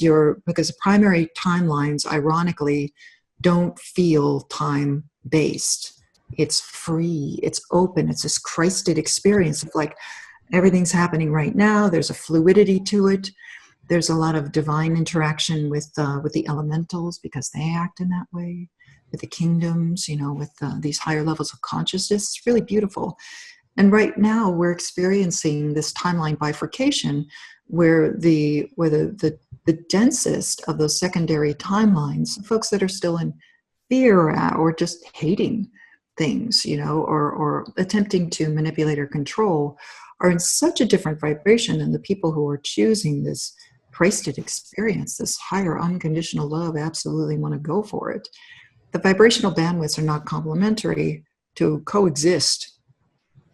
Speaker 2: primary timelines, ironically, don't feel time based. It's free, it's open, it's this Christed experience of like everything's happening right now. There's a fluidity to it. There's a lot of divine interaction with the elementals because they act in that way, with the kingdoms, with these higher levels of consciousness. It's really beautiful. And right now we're experiencing this timeline bifurcation where the densest of those secondary timelines, folks that are still in fear or just hating things, or attempting to manipulate or control, are in such a different vibration than the people who are choosing this Christed experience, this higher unconditional love, absolutely want to go for it. The vibrational bandwidths are not complementary to coexist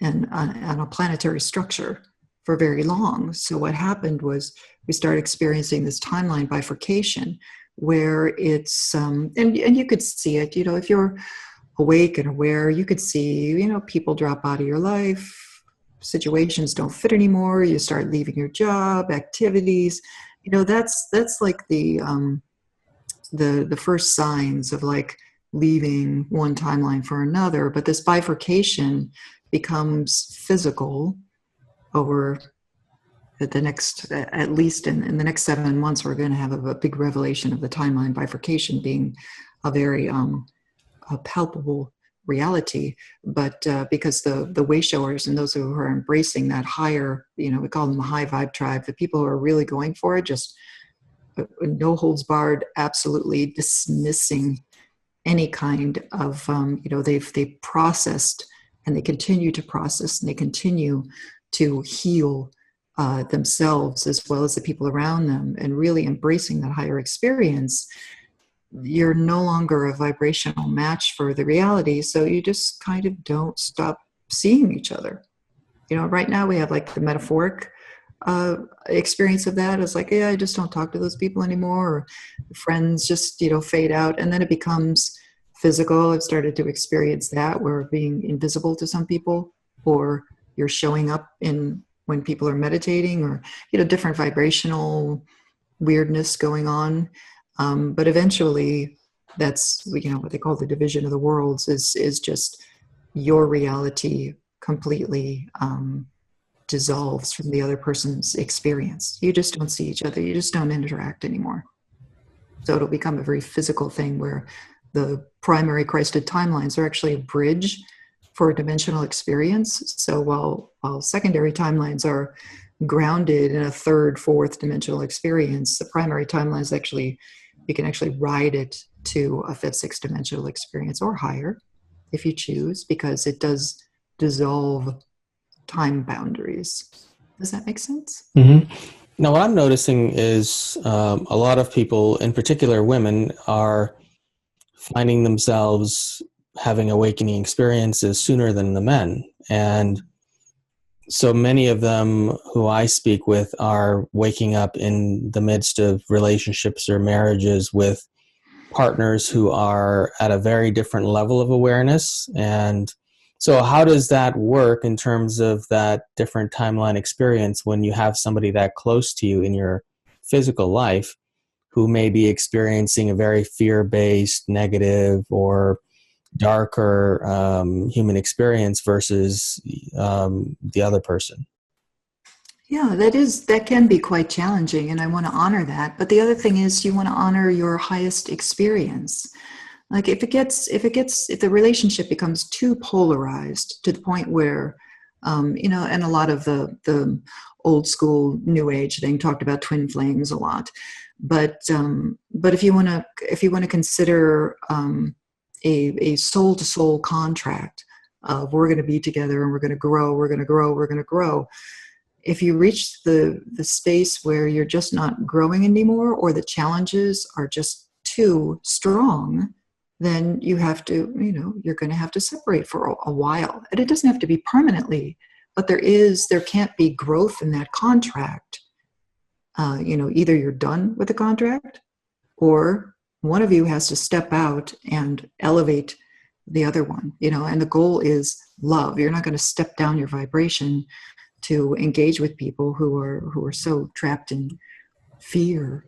Speaker 2: on a planetary structure for very long. So what happened was we started experiencing this timeline bifurcation where it's, and you could see it, if you're awake and aware, you could see, people drop out of your life, situations don't fit anymore, you start leaving your job, activities, that's like the first signs of like leaving one timeline for another. But this bifurcation becomes physical over the next, at least in the next 7 months, we're going to have a big revelation of the timeline bifurcation being a very a palpable reality. But because the way showers and those who are embracing that higher, we call them the high vibe tribe, the people who are really going for it, just no holds barred, absolutely dismissing any kind of, they've processed and they continue to process and they continue to heal themselves as well as the people around them and really embracing that higher experience. You're no longer a vibrational match for the reality, so you just kind of don't stop seeing each other. Right now we have like the metaphoric experience of that. It's like, I just don't talk to those people anymore, or friends just, fade out, and then it becomes physical. I've started to experience that, where being invisible to some people, or you're showing up when people are meditating, or, different vibrational weirdness going on. But eventually that's, what they call the division of the worlds is just your reality completely dissolves from the other person's experience. You just don't see each other. You just don't interact anymore. So it'll become a very physical thing where the primary Christed timelines are actually a bridge for a dimensional experience. So while secondary timelines are grounded in a third, fourth dimensional experience, the primary timelines you can actually ride it to a fifth, sixth dimensional experience or higher if you choose, because it does dissolve time boundaries. Does that make sense?
Speaker 1: Mm-hmm. Now, what I'm noticing is a lot of people, in particular women, are finding themselves having awakening experiences sooner than the men. And so many of them who I speak with are waking up in the midst of relationships or marriages with partners who are at a very different level of awareness. And so how does that work in terms of that different timeline experience when you have somebody that close to you in your physical life who may be experiencing a very fear-based, negative, or darker human experience versus the other person?
Speaker 2: Yeah, that can be quite challenging, and I want to honor that. But the other thing is, you want to honor your highest experience. Like if the relationship becomes too polarized to the point where, and a lot of the old school New Age thing talked about twin flames a lot. But if you want to consider a soul-to-soul contract of we're going to be together and we're going to grow, we're going to grow, we're going to grow. If you reach the space where you're just not growing anymore, or the challenges are just too strong, then you have to, you're going to have to separate for a while. And it doesn't have to be permanently, but there can't be growth in that contract. Either you're done with the contract, or one of you has to step out and elevate the other one, and the goal is love. You're not going to step down your vibration to engage with people who are so trapped in fear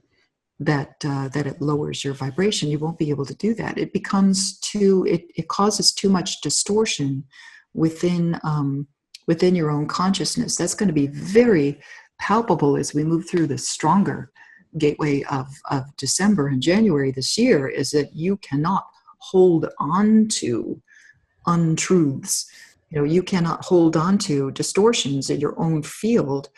Speaker 2: that it lowers your vibration. You won't be able to do that. It becomes it causes too much distortion within your own consciousness. That's going to be very palpable as we move through the stronger gateway of December and January this year, is that you cannot hold on to untruths. You cannot hold on to distortions in your own field,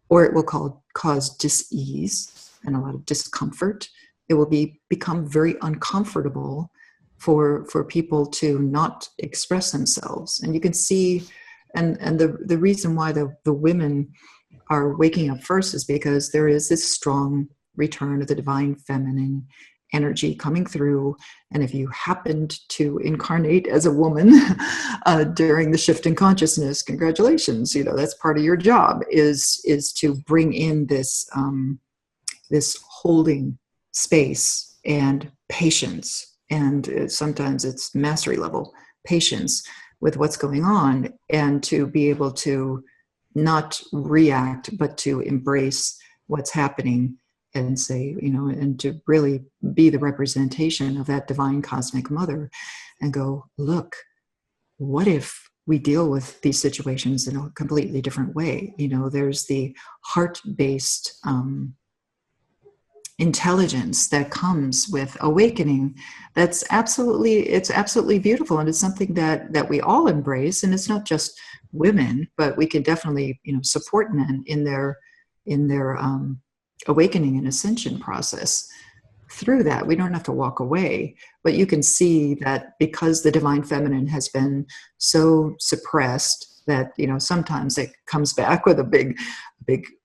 Speaker 2: or it will cause dis-ease and a lot of discomfort. It will become very uncomfortable for people to not express themselves. And you can see, and the reason why the women are waking up first is because there is this strong return of the divine feminine energy coming through. And if you happened to incarnate as a woman during the shift in consciousness, congratulations. That's part of your job, is to bring in this holding space and patience. And sometimes it's mastery level patience with what's going on, and to be able to not react, but to embrace what's happening and say, and to really be the representation of that divine cosmic mother and go, look, what if we deal with these situations in a completely different way? There's the heart-based intelligence that comes with awakening. It's absolutely beautiful. And it's something that we all embrace. And it's not just women, but we can definitely, support men in their awakening and ascension process through that. We don't have to walk away, but you can see that because the divine feminine has been so suppressed that, sometimes it comes back with a big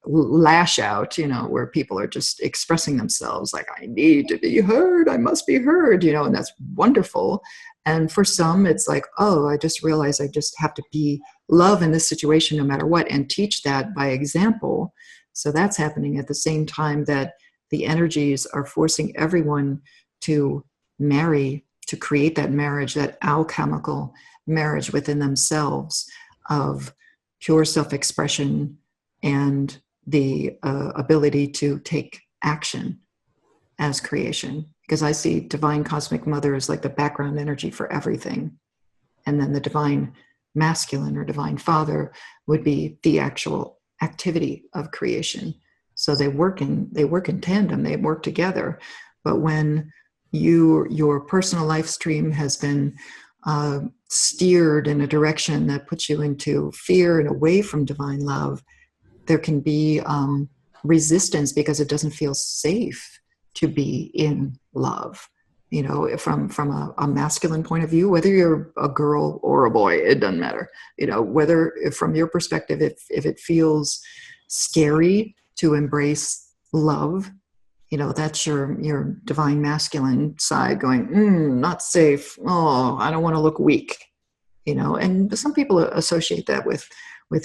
Speaker 2: lash out, where people are just expressing themselves like, I need to be heard, I must be heard, and that's wonderful. And for some, it's like, oh, I just realized I just have to be love in this situation no matter what, and teach that by example. So that's happening at the same time that the energies are forcing everyone to marry, to create that marriage, that alchemical marriage within themselves of pure self-expression and the ability to take action as creation. Because I see divine cosmic mother as like the background energy for everything. And then the divine masculine or divine father would be the actual activity of creation. So they work in tandem, they work together. But when your personal life stream has been steered in a direction that puts you into fear and away from divine love, there can be resistance because it doesn't feel safe to be in love. From a masculine point of view, whether you're a girl or a boy, it doesn't matter. Whether from your perspective, if it feels scary to embrace love, that's your divine masculine side going, not safe. Oh, I don't want to look weak. And some people associate that with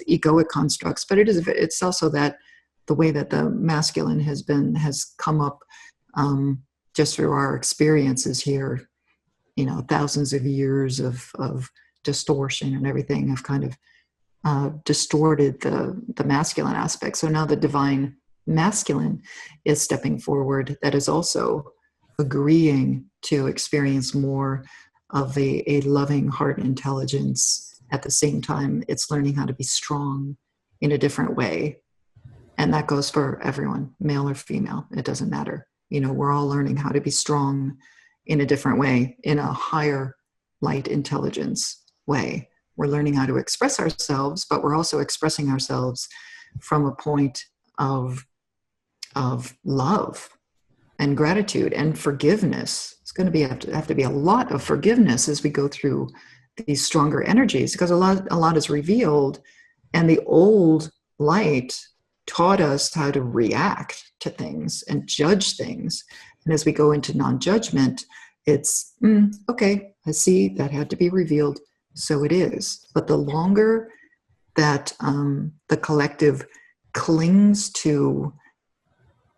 Speaker 2: egoic constructs, but it's also that the way that the masculine has come up just through our experiences here, thousands of years of distortion and everything have kind of distorted the masculine aspect. So now the divine masculine is stepping forward, that is also agreeing to experience more of a loving heart intelligence. At the same time, it's learning how to be strong in a different way. And that goes for everyone, male or female, it doesn't matter. We're all learning how to be strong in a different way, in a higher light intelligence way. We're learning how to express ourselves, but we're also expressing ourselves from a point of love, and gratitude and forgiveness. It's going to have to be a lot of forgiveness as we go through these stronger energies, because a lot is revealed, and the old light taught us how to react to things and judge things. And as we go into non-judgment, it's okay, I see that had to be revealed, so it is. But the longer that the collective clings to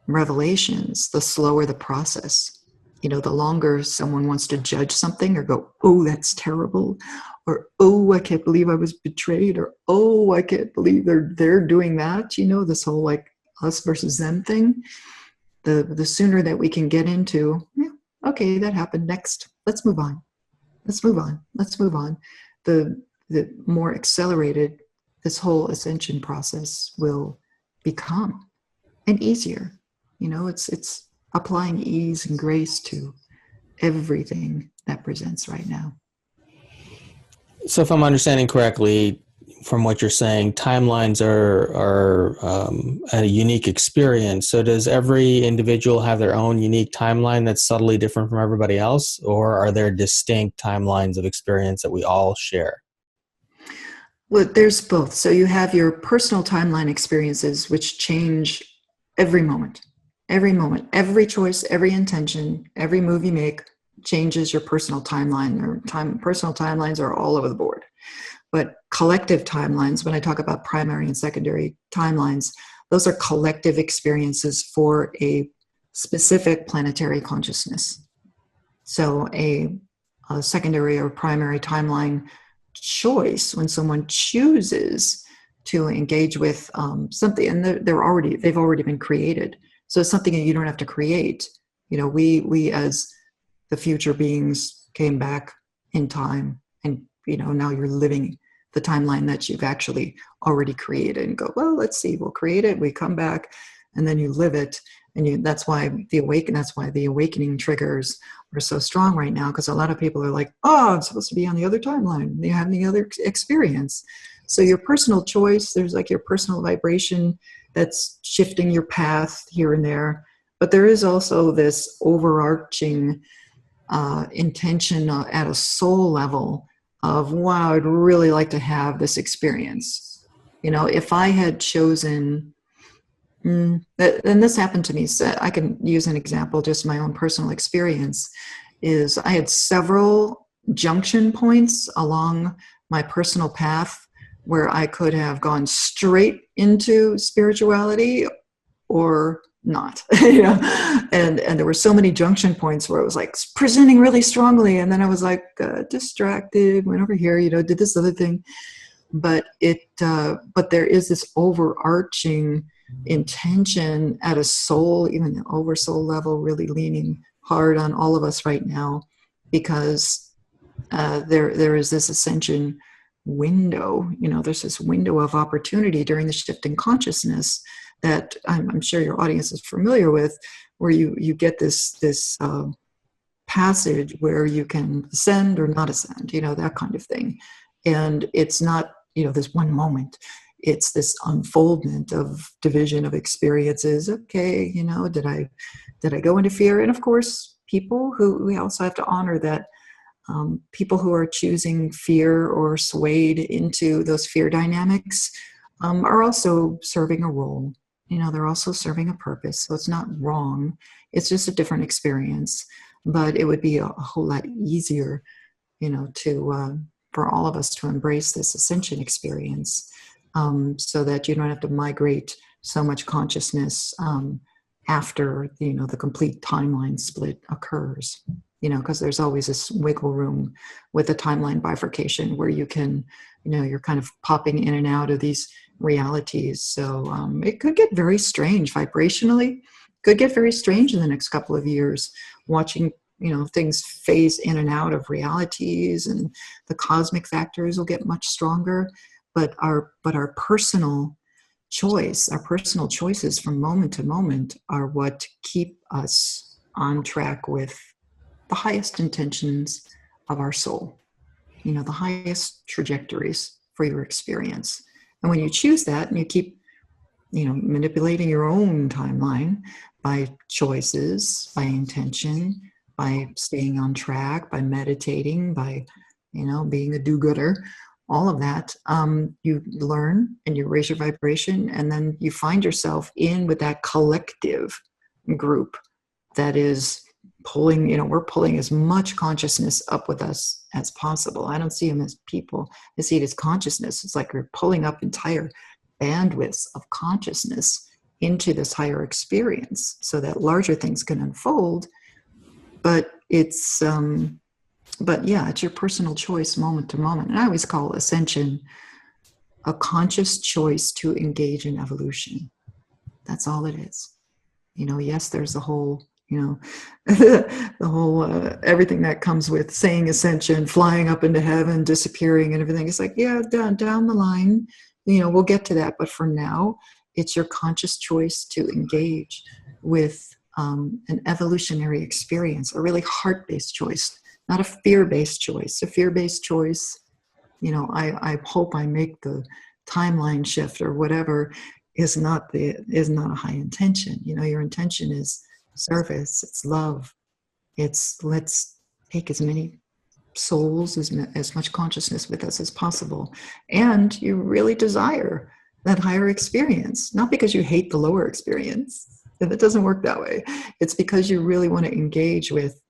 Speaker 2: revelations, the slower the process. The longer someone wants to judge something or go, oh, that's terrible, or oh, I can't believe I was betrayed, or oh, I can't believe they're doing that, this whole like us versus them thing. The sooner that we can get into, okay, that happened, next, let's move on. The more accelerated this whole ascension process will become, and easier. It's applying ease and grace to everything that presents right now.
Speaker 1: So if I'm understanding correctly from what you're saying, timelines are a unique experience. So does every individual have their own unique timeline that's subtly different from everybody else? Or are there distinct timelines of experience that we all share?
Speaker 2: Well, there's both. So you have your personal timeline experiences, which change every moment, every choice, every intention, every move you make changes your personal timeline. Personal timelines are all over the board. But collective timelines, when I talk about primary and secondary timelines, those are collective experiences for a specific planetary consciousness. So a secondary or primary timeline choice, when someone chooses to engage with something, and they've already been created. So it's something that you don't have to create. We as the future beings came back in time, and now you're living the timeline that you've actually already created, and go, well, let's see, we'll create it, we come back, and then you live it. And that's why the awakening triggers are so strong right now, because a lot of people are like, oh, I'm supposed to be on the other timeline. They have the other experience. So your personal choice, there's like your personal vibration that's shifting your path here and there. But there is also this overarching intention at a soul level of, wow, I'd really like to have this experience. If I had chosen, and this happened to me, so I can use an example, just my own personal experience, is I had several junction points along my personal path where I could have gone straight into spirituality or not. And there were so many junction points where it was like presenting really strongly, and then I was like distracted, went over here, did this other thing. But there is this overarching intention at a soul, even the oversoul level, really leaning hard on all of us right now, because there is this ascension window. There's this window of opportunity during the shift in consciousness that I'm sure your audience is familiar with, where you get this passage where you can ascend or not ascend, that kind of thing. And it's not, this one moment. It's this unfoldment of division of experiences. Okay, did I go into fear? And of course, people who, we also have to honor that people who are choosing fear or swayed into those fear dynamics are also serving a role. They're also serving a purpose. So it's not wrong. It's just a different experience. But it would be a whole lot easier, to for all of us to embrace this ascension experience, so that you don't have to migrate so much consciousness after the complete timeline split occurs. Because there's always this wiggle room with the timeline bifurcation where you can, you're kind of popping in and out of these realities. So it could get very strange vibrationally, could get very strange in the next couple of years, watching, things phase in and out of realities, and the cosmic factors will get much stronger. But our personal choice, our personal choices from moment to moment are what keep us on track with the highest intentions of our soul, the highest trajectories for your experience. And when you choose that and you keep manipulating your own timeline by choices, by intention, by staying on track, by meditating, by, being a do-gooder, all of that. You learn and you raise your vibration, and then you find yourself in with that collective group that is pulling, we're pulling as much consciousness up with us as possible. I don't see them as people. I see it as consciousness. It's like we're pulling up entire bandwidths of consciousness into this higher experience so that larger things can unfold. But it's your personal choice moment to moment. And I always call Ascension a conscious choice to engage in evolution. That's all it is. Yes, there's the whole, the whole everything that comes with saying Ascension, flying up into heaven, disappearing and everything. It's like, yeah, down the line, we'll get to that. But for now, it's your conscious choice to engage with an evolutionary experience, a really heart-based choice, not a fear-based choice. A fear-based choice, I hope I make the timeline shift or whatever, is not a high intention. Your intention is service, it's love, it's let's take as many souls, as much consciousness with us as possible. And you really desire that higher experience, not because you hate the lower experience. It doesn't work that way. It's because you really want to engage with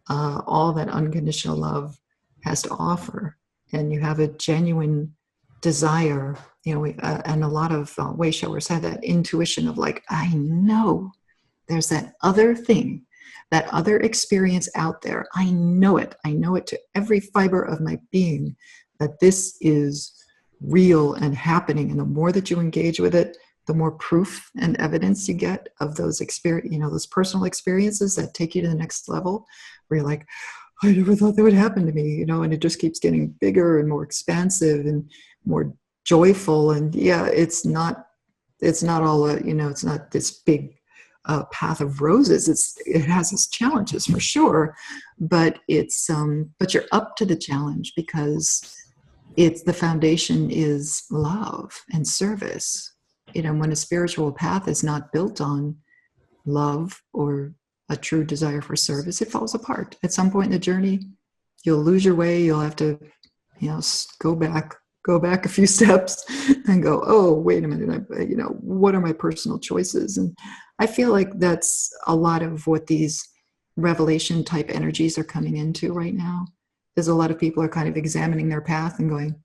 Speaker 2: all that unconditional love has to offer. And you have a genuine desire, and a lot of way showers have that intuition of like, I know there's that other thing, that other experience out there. I know it to every fiber of my being, that this is real and happening. And the more that you engage with it, the more proof and evidence you get of those those personal experiences that take you to the next level, where you're like, I never thought that would happen to me, and it just keeps getting bigger and more expansive and more joyful. And yeah, it's not all it's not this big path of roses. It has its challenges for sure, but but you're up to the challenge because the foundation is love and service. When a spiritual path is not built on love or a true desire for service, it falls apart. At some point in the journey, you'll lose your way. You'll have to, go back a few steps and go, oh, wait a minute, what are my personal choices? And I feel like that's a lot of what these revelation type energies are coming into right now. There's a lot of people are kind of examining their path and going,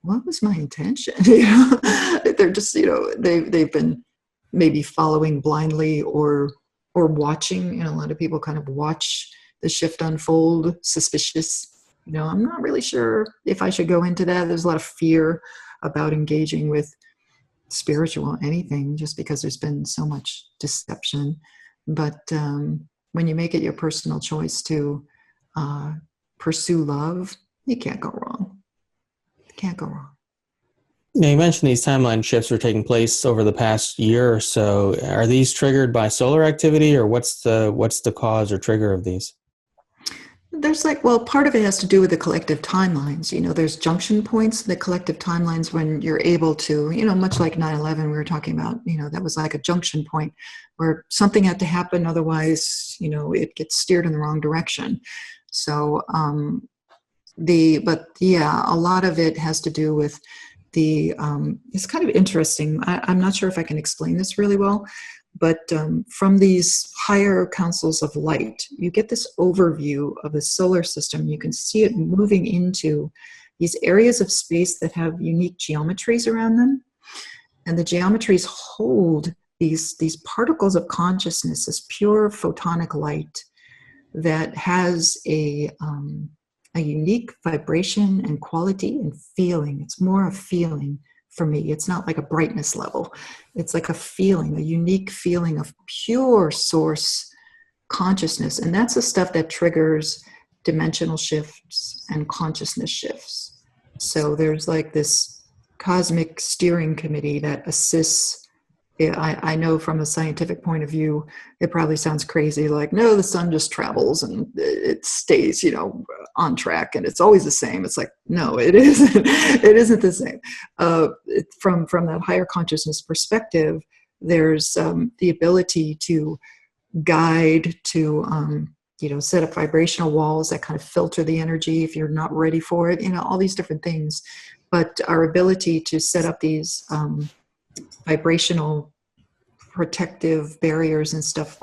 Speaker 2: what was my intention? They're just, they've been maybe following blindly or watching. A lot of people kind of watch the shift unfold, suspicious. I'm not really sure if I should go into that. There's a lot of fear about engaging with spiritual anything, just because there's been so much deception. But when you make it your personal choice to pursue love, you can't go wrong. Can't go wrong.
Speaker 1: Now, you mentioned these timeline shifts are taking place over the past year or so. Are these triggered by solar activity, or what's the cause or trigger of these?
Speaker 2: There's part of it has to do with the collective timelines. There's junction points, the collective timelines, when you're able to, much like 9/11 we were talking about, that was like a junction point where something had to happen. Otherwise, it gets steered in the wrong direction. So, a lot of it has to do with it's kind of interesting. I'm not sure if I can explain this really well, but from these higher councils of light, you get this overview of the solar system. You can see it moving into these areas of space that have unique geometries around them. And the geometries hold these particles of consciousness, this pure photonic light that has a unique vibration and quality and feeling. It's more a feeling for me. It's not like a brightness level. It's like a feeling, a unique feeling of pure source consciousness. And that's the stuff that triggers dimensional shifts and consciousness shifts. So there's like this cosmic steering committee that assists. I know from a scientific point of view, it probably sounds crazy, like, no, the sun just travels and it stays, on track and it's always the same. It's like, no, it isn't. It isn't the same. From that higher consciousness perspective, there's the ability to guide, to set up vibrational walls that kind of filter the energy if you're not ready for it, all these different things. But our ability to set up these vibrational protective barriers and stuff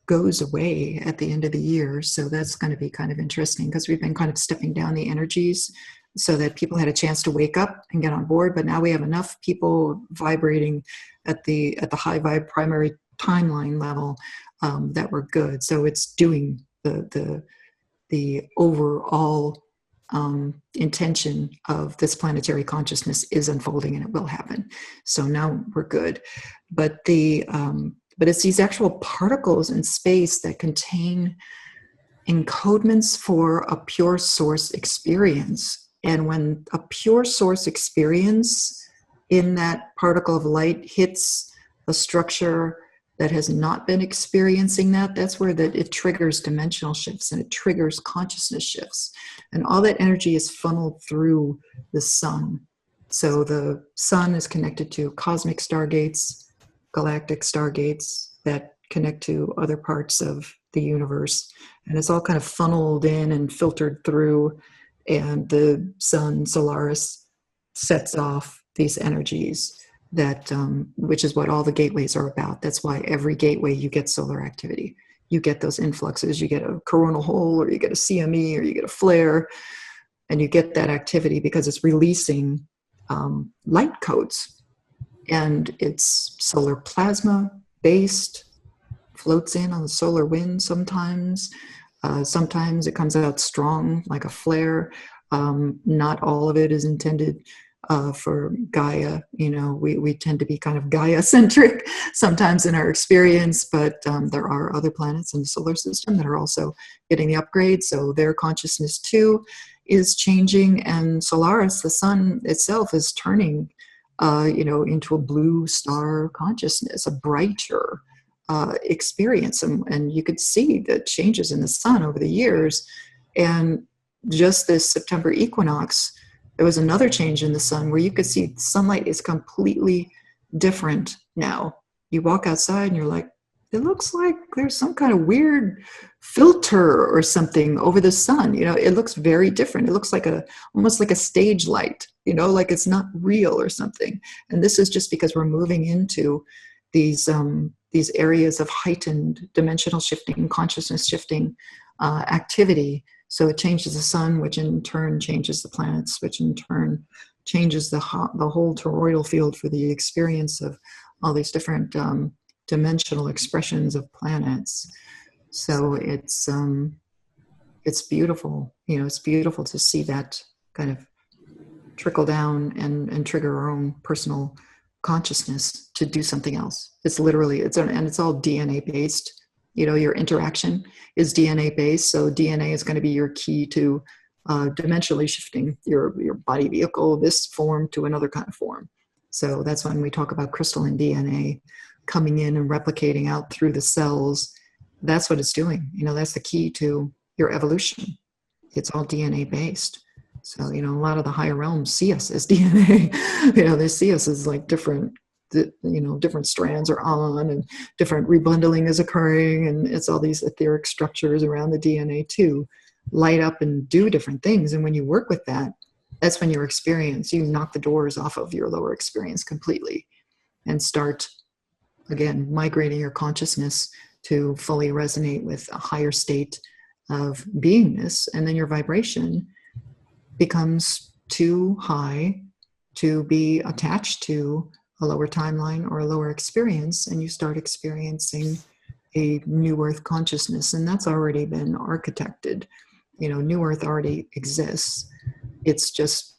Speaker 2: goes away at the end of the year. So that's going to be kind of interesting, because we've been kind of stepping down the energies so that people had a chance to wake up and get on board. But now we have enough people vibrating at the high vibe primary timeline level that we're good. So it's doing the overall intention of this planetary consciousness is unfolding, and it will happen. So now we're good. But but it's these actual particles in space that contain encodements for a pure source experience. And when a pure source experience in that particle of light hits a structure that has not been experiencing that's where it triggers dimensional shifts, and it triggers consciousness shifts. And all that energy is funneled through the sun. So the sun is connected to cosmic stargates, galactic stargates that connect to other parts of the universe. And it's all kind of funneled in and filtered through. And the sun, Solaris, sets off these energies that which is what all the gateways are about. That's why every gateway you get solar activity. You get those influxes. You get a coronal hole, or you get a CME, or you get a flare, and you get that activity because it's releasing light codes. And it's solar plasma based, floats in on the solar wind sometimes. Sometimes it comes out strong like a flare. Not all of it is intended for Gaia. We tend to be kind of Gaia-centric sometimes in our experience, but there are other planets in the solar system that are also getting the upgrade, so their consciousness too is changing. And Solaris, the sun itself, is turning into a blue star consciousness, a brighter experience. And you could see the changes in the sun over the years. And just this September equinox, there was another change in the sun where you could see sunlight is completely different now. You walk outside and you're like, it looks like there's some kind of weird filter or something over the sun. It looks very different. It looks like almost like a stage light, like it's not real or something. And this is just because we're moving into these areas of heightened dimensional shifting, consciousness shifting activity. So it changes the sun, which in turn changes the planets, which in turn changes the whole toroidal field for the experience of all these different dimensional expressions of planets. So it's beautiful. It's beautiful to see that kind of trickle down and trigger our own personal consciousness to do something else. It's literally, and it's all DNA based. Your interaction is DNA based. So DNA is going to be your key to dimensionally shifting your body vehicle, this form to another kind of form. So that's when we talk about crystalline DNA coming in and replicating out through the cells. That's what it's doing. That's the key to your evolution. It's all DNA based. So, a lot of the higher realms see us as DNA. They see us as like different strands are on, and different rebundling is occurring, and it's all these etheric structures around the DNA too light up and do different things. And when you work with that, that's when you knock the doors off of your lower experience completely and start again migrating your consciousness to fully resonate with a higher state of beingness. And then your vibration becomes too high to be attached to a lower timeline or a lower experience, and you start experiencing a new earth consciousness. And that's already been architected. New earth already exists. It's just,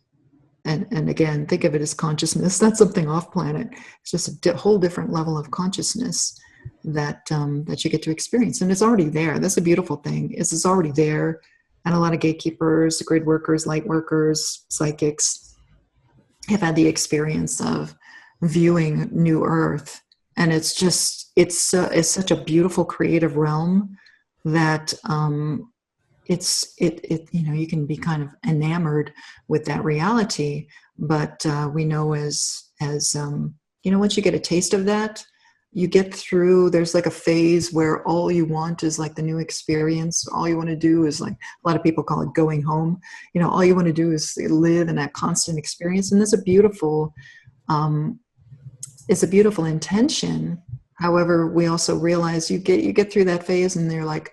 Speaker 2: and again, think of it as consciousness. That's something off planet. It's just a whole different level of consciousness that you get to experience. And it's already there. That's a beautiful thing, is it's already there. And a lot of gatekeepers, grid workers, light workers, psychics have had the experience of viewing New Earth. And it's such a beautiful creative realm that you can be kind of enamored with that reality, but we know as once you get a taste of that, you get through, there's like a phase where all you want is like the new experience. All you want to do is, like, a lot of people call it going home. All you want to do is live in that constant experience. And that's it's a beautiful intention. However, we also realize you get through that phase and they're like,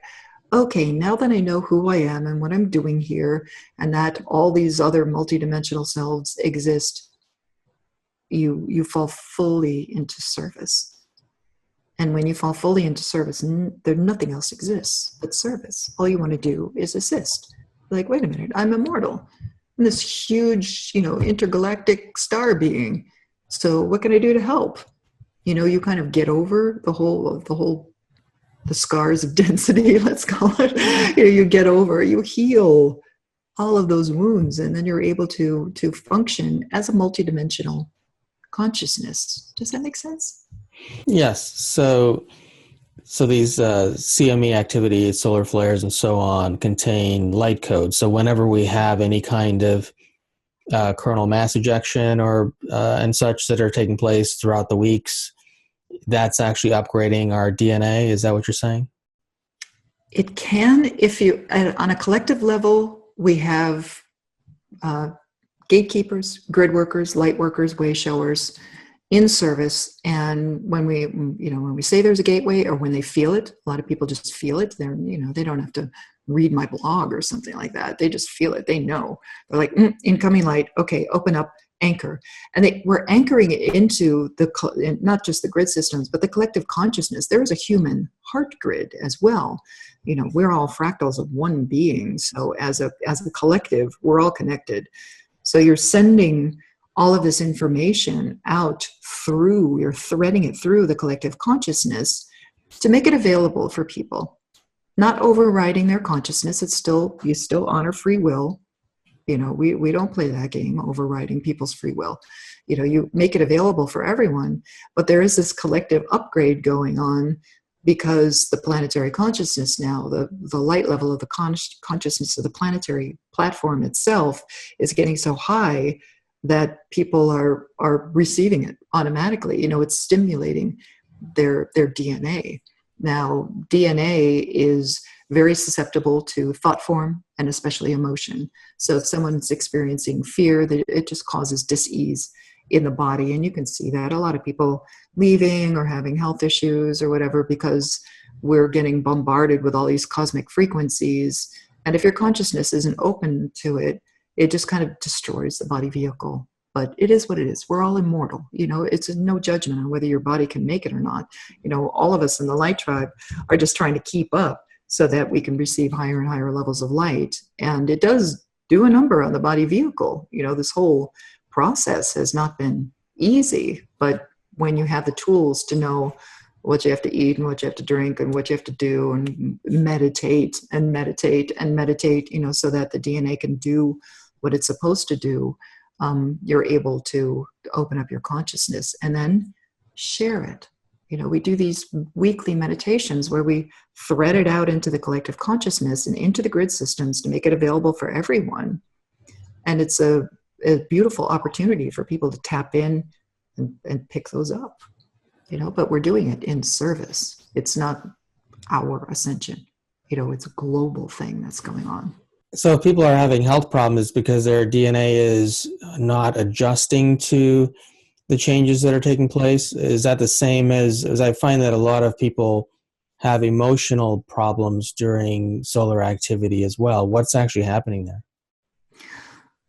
Speaker 2: okay, now that I know who I am and what I'm doing here, and that all these other multidimensional selves exist, you fall fully into service. And when you fall fully into service, nothing else exists but service. All you want to do is assist. Like, wait a minute, I'm immortal. I'm this huge, intergalactic star being. So what can I do to help? You kind of get over the scars of density, let's call it. You get over, you heal all of those wounds, and then you're able to function as a multidimensional consciousness. Does that make sense?
Speaker 1: Yes. So these CME activities, solar flares, and so on contain light codes. So whenever we have any kind of coronal mass ejection or and such that are taking place throughout the weeks, that's actually upgrading our DNA. Is that what you're saying?
Speaker 2: It can, if you, on a collective level, we have gatekeepers, grid workers, light workers, way showers in service. And when we say there's a gateway, or when they feel it, a lot of people just feel it. They're, they don't have to read my blog or something like that. They just feel it. They know. They're like, incoming light. Okay, open up, anchor. And we're anchoring it into not just the grid systems, but the collective consciousness. There is a human heart grid as well. We're all fractals of one being. So as a collective, we're all connected. So you're sending all of this information out you're threading it through the collective consciousness to make it available for people. Not overriding their consciousness. You still honor free will. We don't play that game, overriding people's free will. You make it available for everyone, but there is this collective upgrade going on because the planetary consciousness now, the light level of the consciousness of the planetary platform itself is getting so high that people are receiving it automatically. It's stimulating their DNA. Now, DNA is very susceptible to thought form and especially emotion. So if someone's experiencing fear, it just causes dis-ease in the body. And you can see that a lot of people leaving or having health issues or whatever, because we're getting bombarded with all these cosmic frequencies. And if your consciousness isn't open to it, it just kind of destroys the body vehicle. But it is what it is. We're all immortal. It's no judgment on whether your body can make it or not. All of us in the light tribe are just trying to keep up so that we can receive higher and higher levels of light. And it does do a number on the body vehicle. This whole process has not been easy, but when you have the tools to know what you have to eat and what you have to drink and what you have to do, and meditate and meditate and meditate, so that the DNA can do what it's supposed to do, you're able to open up your consciousness and then share it. We do these weekly meditations where we thread it out into the collective consciousness and into the grid systems to make it available for everyone. And it's a beautiful opportunity for people to tap in and pick those up, but we're doing it in service. It's not our ascension. It's a global thing that's going on.
Speaker 1: So if people are having health problems because their DNA is not adjusting to the changes that are taking place, is that the same as I find that a lot of people have emotional problems during solar activity as well? What's actually happening there?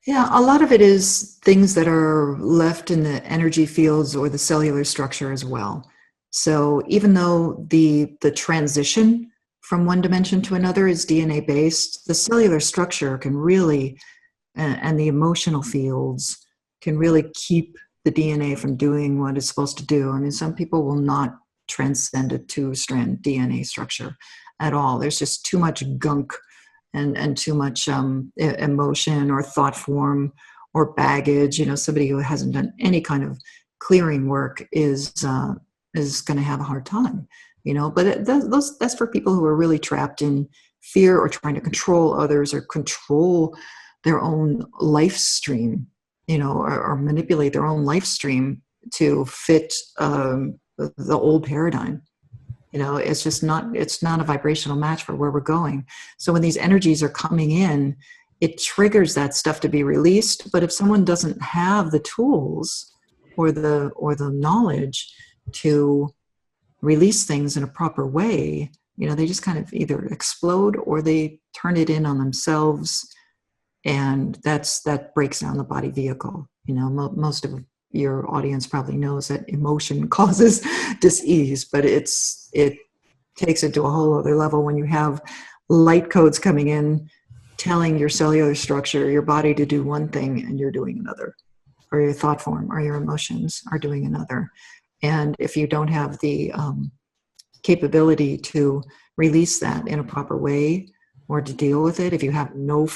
Speaker 2: Yeah, a lot of it is things that are left in the energy fields or the cellular structure as well. So even though the transition from one dimension to another is DNA based, the cellular structure can really, and the emotional fields can really keep the DNA from doing what it's supposed to do. I mean, some people will not transcend a 2-strand DNA structure at all. There's just too much gunk and too much emotion or thought form or baggage. Somebody who hasn't done any kind of clearing work is going to have a hard time. But that's for people who are really trapped in fear or trying to control others or control their own life stream, or manipulate their own life stream to fit the old paradigm. It's not a vibrational match for where we're going. So when these energies are coming in, it triggers that stuff to be released. But if someone doesn't have the tools or the knowledge to release things in a proper way, they just kind of either explode or they turn it in on themselves, and that breaks down the body vehicle. Most of your audience probably knows that emotion causes dis-ease, but it takes it to a whole other level when you have light codes coming in telling your cellular structure, your body, to do one thing and you're doing another, or your thought form or your emotions are doing another. And if you don't have the capability to release that in a proper way or to deal with it, if you have no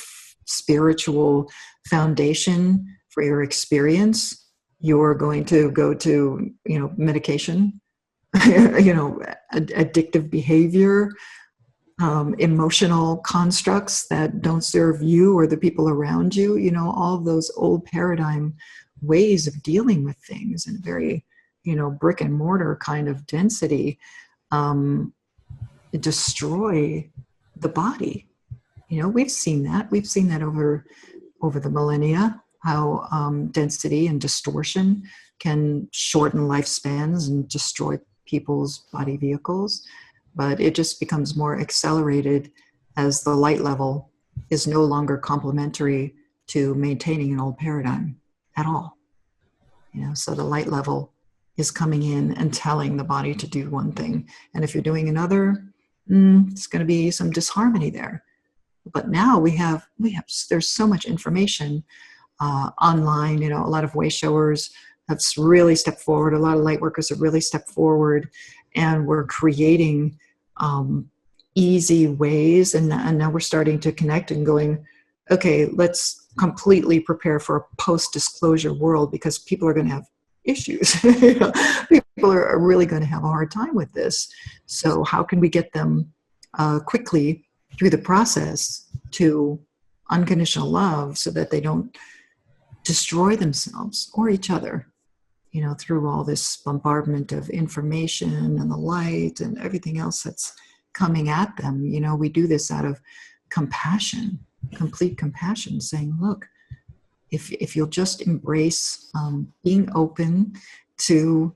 Speaker 2: spiritual foundation for your experience, you're going to go to, medication, addictive behavior, emotional constructs that don't serve you or the people around you, all of those old paradigm ways of dealing with things in very, brick and mortar kind of density, destroy the body. We've seen that over the millennia, how density and distortion can shorten lifespans and destroy people's body vehicles. But it just becomes more accelerated as the light level is no longer complementary to maintaining an old paradigm at all. So the light level is coming in and telling the body to do one thing. And if you're doing another, it's going to be some disharmony there. But now there's so much information online. A lot of way showers have really stepped forward. A lot of light workers have really stepped forward, and we're creating easy ways. And now we're starting to connect and going, okay, let's completely prepare for a post-disclosure world, because people are going to have issues. People are really going to have a hard time with this. So how can we get them quickly through the process to unconditional love so that they don't destroy themselves or each other, through all this bombardment of information and the light and everything else that's coming at them. We do this out of compassion, complete compassion, saying, look, if you'll just embrace being open to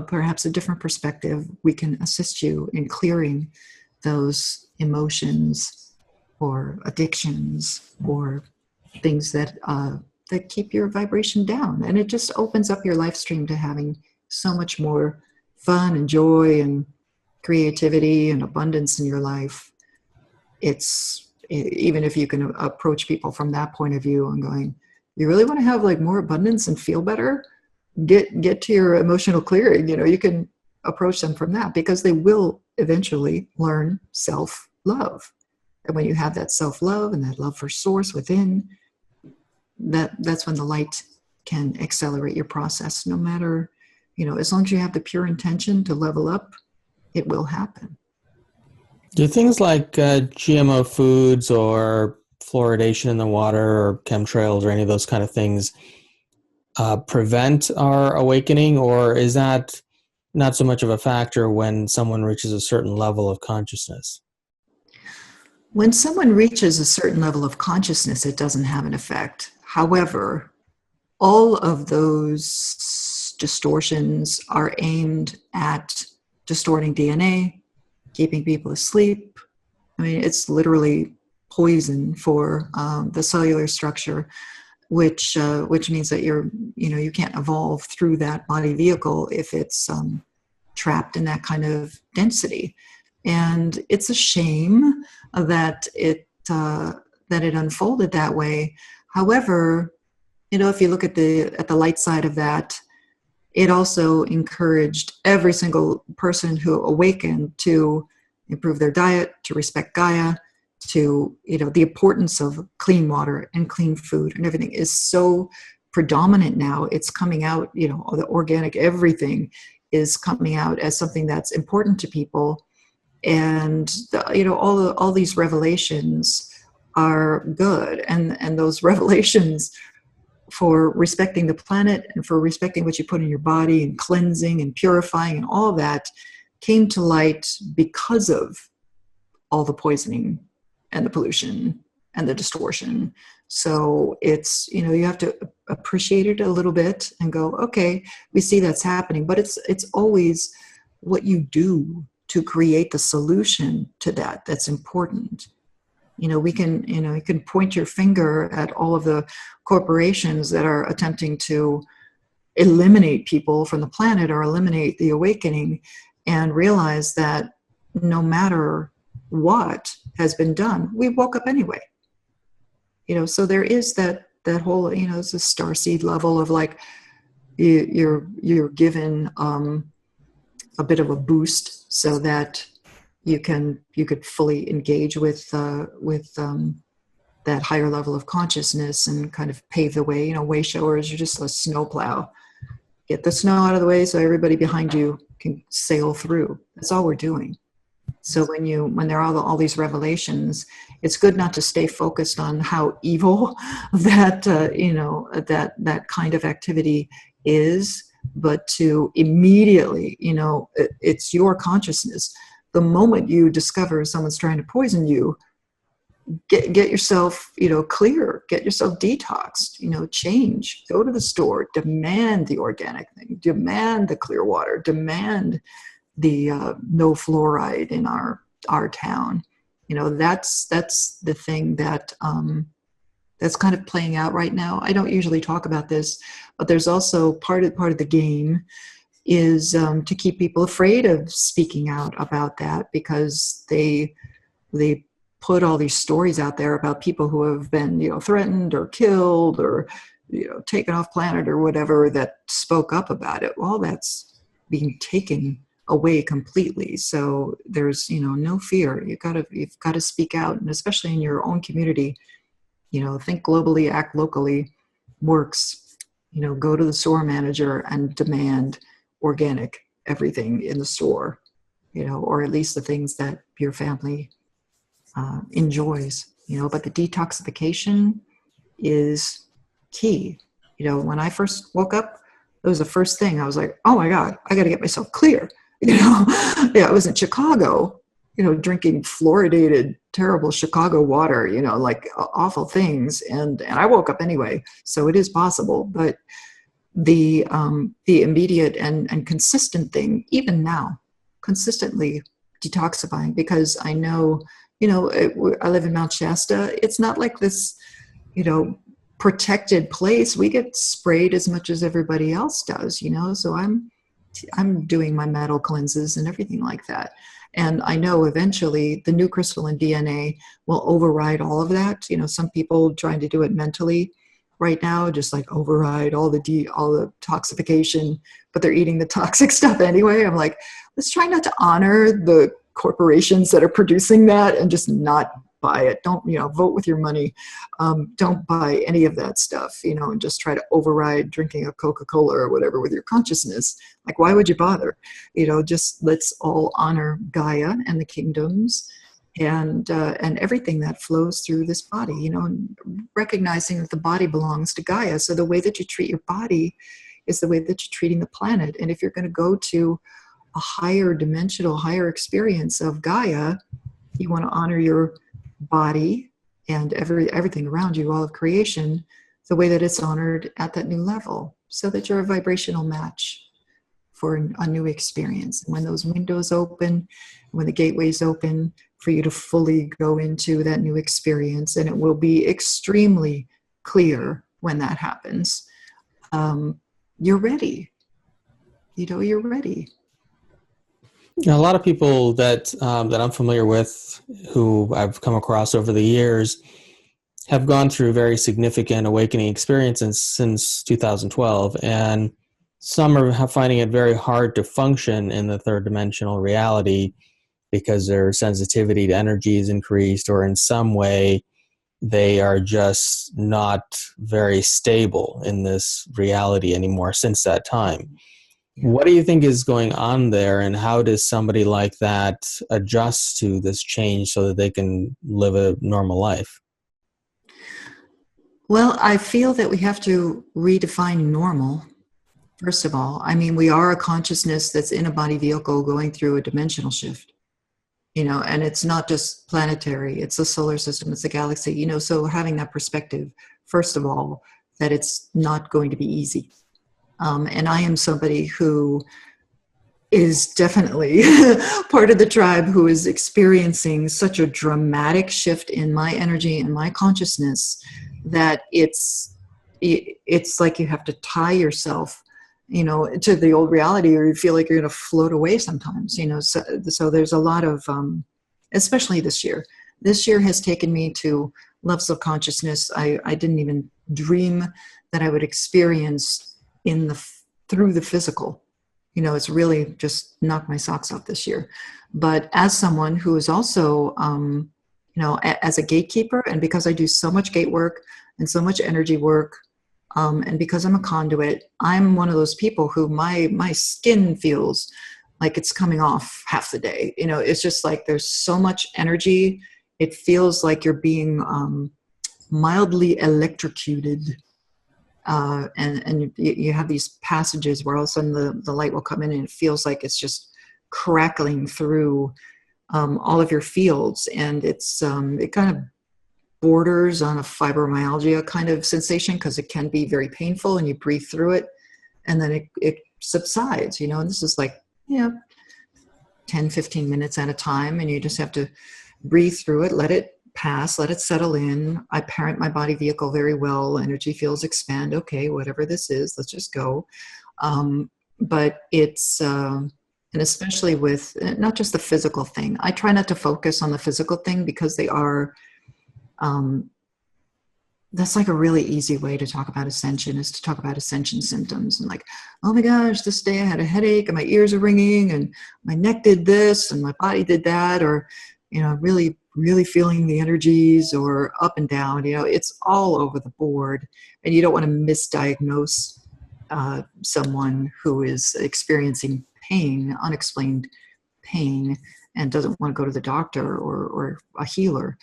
Speaker 2: perhaps a different perspective, we can assist you in clearing those emotions or addictions or things that keep your vibration down. And it just opens up your life stream to having so much more fun and joy and creativity and abundance in your life. Even if you can approach people from that point of view and going, you really want to have more abundance and feel better, get to your emotional clearing. You can approach them from that, because they will eventually learn self-love. And when you have that self-love and that love for source within, that's when the light can accelerate your process. No matter, as long as you have the pure intention to level up, it will happen.
Speaker 1: Do things like GMO foods or fluoridation in the water or chemtrails or any of those kind of things prevent our awakening, or is that not so much of a factor when someone reaches a certain level of consciousness?
Speaker 2: When someone reaches a certain level of consciousness, it doesn't have an effect. However, all of those distortions are aimed at distorting DNA, keeping people asleep. I mean, it's literally poison for the cellular structure, which means that you can't evolve through that body vehicle if it's trapped in that kind of density. And it's a shame that it unfolded that way. However, if you look at the light side of that, it also encouraged every single person who awakened to improve their diet, to respect Gaia, to, the importance of clean water and clean food and everything is so predominant now. It's coming out, the organic everything is coming out as something that's important to people. And all these revelations are good, and those revelations for respecting the planet and for respecting what you put in your body and cleansing and purifying and all of that came to light because of all the poisoning and the pollution and the distortion. So it's, you have to appreciate it a little bit and go, okay, we see that's happening, but it's always what you do to create the solution to that that's important. You can point your finger at all of the corporations that are attempting to eliminate people from the planet or eliminate the awakening, and realize that no matter what has been done, we woke up anyway. So there is that whole, it's a starseed level of like, you're given a bit of a boost so that you could fully engage with that higher level of consciousness and kind of pave the way. Way showers, you're just a snowplow. Get the snow out of the way so everybody behind you can sail through. That's all we're doing. So when there are all these revelations, it's good not to stay focused on how evil that that kind of activity is, but to immediately, it's your consciousness. The moment you discover someone's trying to poison you, get yourself, clear, get yourself detoxed, change, go to the store, demand the organic thing, demand the clear water, demand the no fluoride in our town. That's the thing that that's kind of playing out right now. I don't usually talk about this, but there's also part of the game is to keep people afraid of speaking out about that, because they put all these stories out there about people who have been threatened or killed or taken off planet or whatever that spoke up about it. Well, that's being taken away completely. So there's no fear. You've got to speak out, and especially in your own community. Think globally, act locally works. Go to the store manager and demand organic everything in the store, or at least the things that your family enjoys. But the detoxification is key. When I first woke up, it was the first thing. I was like, oh my God, I got to get myself clear. I was in Chicago, drinking fluoridated, terrible Chicago water, like awful things. And I woke up anyway. So it is possible. But the immediate and consistent thing, even now, consistently detoxifying, because I know, I live in Mount Shasta. It's not like this, protected place. We get sprayed as much as everybody else does, so I'm doing my metal cleanses and everything like that. And I know eventually the new crystalline DNA will override all of that. Some people trying to do it mentally right now, just like override all the toxification, but they're eating the toxic stuff anyway. I'm like, let's try not to honor the corporations that are producing that and just not buy it. Don't, vote with your money. Don't buy any of that stuff, and just try to override drinking a Coca-Cola or whatever with your consciousness. Like, why would you bother? Just let's all honor Gaia and the kingdoms and everything that flows through this body, and recognizing that the body belongs to Gaia. So the way that you treat your body is the way that you're treating the planet. And if you're going to go to a higher dimensional, higher experience of Gaia, you want to honor your body and everything around you, all of creation, the way that it's honored at that new level, so that you're a vibrational match for a new experience. And when those windows open, when the gateways open, for you to fully go into that new experience, and it will be extremely clear when that happens. You're ready. You're ready.
Speaker 1: A lot of people that I'm familiar with, who I've come across over the years, have gone through very significant awakening experiences since 2012, and some are finding it very hard to function in the third dimensional reality because their sensitivity to energy is increased, or in some way they are just not very stable in this reality anymore since that time. What do you think is going on there, and how does somebody like that adjust to this change so that they can live a normal life?
Speaker 2: Well, I feel that we have to redefine normal. First of all, I mean, we are a consciousness that's in a body vehicle going through a dimensional shift, and it's not just planetary, it's the solar system, it's the galaxy, so having that perspective, first of all, that it's not going to be easy. And I am somebody who is definitely part of the tribe who is experiencing such a dramatic shift in my energy and my consciousness that it's like you have to tie yourself to the old reality, or you feel like you're going to float away sometimes, so there's a lot of especially this year has taken me to levels of consciousness I didn't even dream that I would experience through the physical. It's really just knocked my socks off this year. But as someone who is also as a gatekeeper, and because I do so much gate work and so much energy work, and because I'm a conduit, I'm one of those people who my skin feels like it's coming off half the day. It's just like there's so much energy. It feels like you're being mildly electrocuted. And you have these passages where all of a sudden the light will come in and it feels like it's just crackling through all of your fields. And it kind of borders on a fibromyalgia kind of sensation, because it can be very painful, and you breathe through it and then it subsides, and this is like 10-15 minutes at a time, and you just have to breathe through it, let it pass, let it settle in. I parent my body vehicle very well. Energy fields expand. Okay, whatever this is, let's just go. But it's and especially with not just the physical thing, I try not to focus on the physical thing, because they are that's like a really easy way to talk about ascension, is to talk about ascension symptoms, and like, oh my gosh, this day I had a headache and my ears are ringing and my neck did this and my body did that, or really feeling the energies, or up and down. It's all over the board, and you don't want to misdiagnose someone who is experiencing pain, unexplained pain, and doesn't want to go to the doctor or a healer.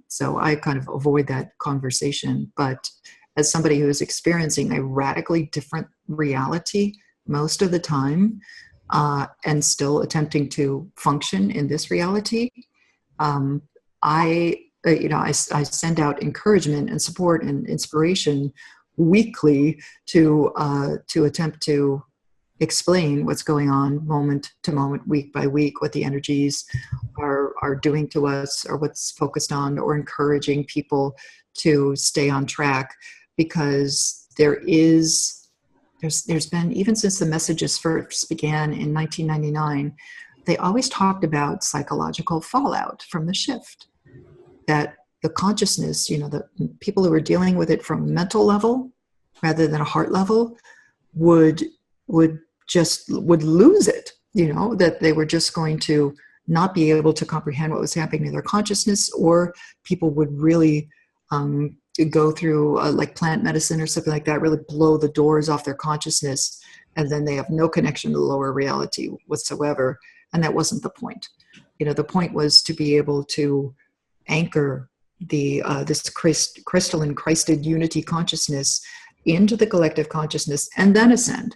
Speaker 2: So I kind of avoid that conversation. But as somebody who is experiencing a radically different reality most of the time, and still attempting to function in this reality, I send out encouragement and support and inspiration weekly to attempt to explain what's going on moment to moment, week by week, what the energies are doing to us, or what's focused on, or encouraging people to stay on track, because there's been, even since the messages first began in 1999, they always talked about psychological fallout from the shift, that the consciousness, the people who were dealing with it from a mental level rather than a heart level would lose it, that they were just going to not be able to comprehend what was happening in their consciousness, or people would really go through like plant medicine or something like that, really blow the doors off their consciousness, and then they have no connection to the lower reality whatsoever. And that wasn't the point. The point was to be able to anchor this crystalline, Christed unity consciousness into the collective consciousness, and then ascend.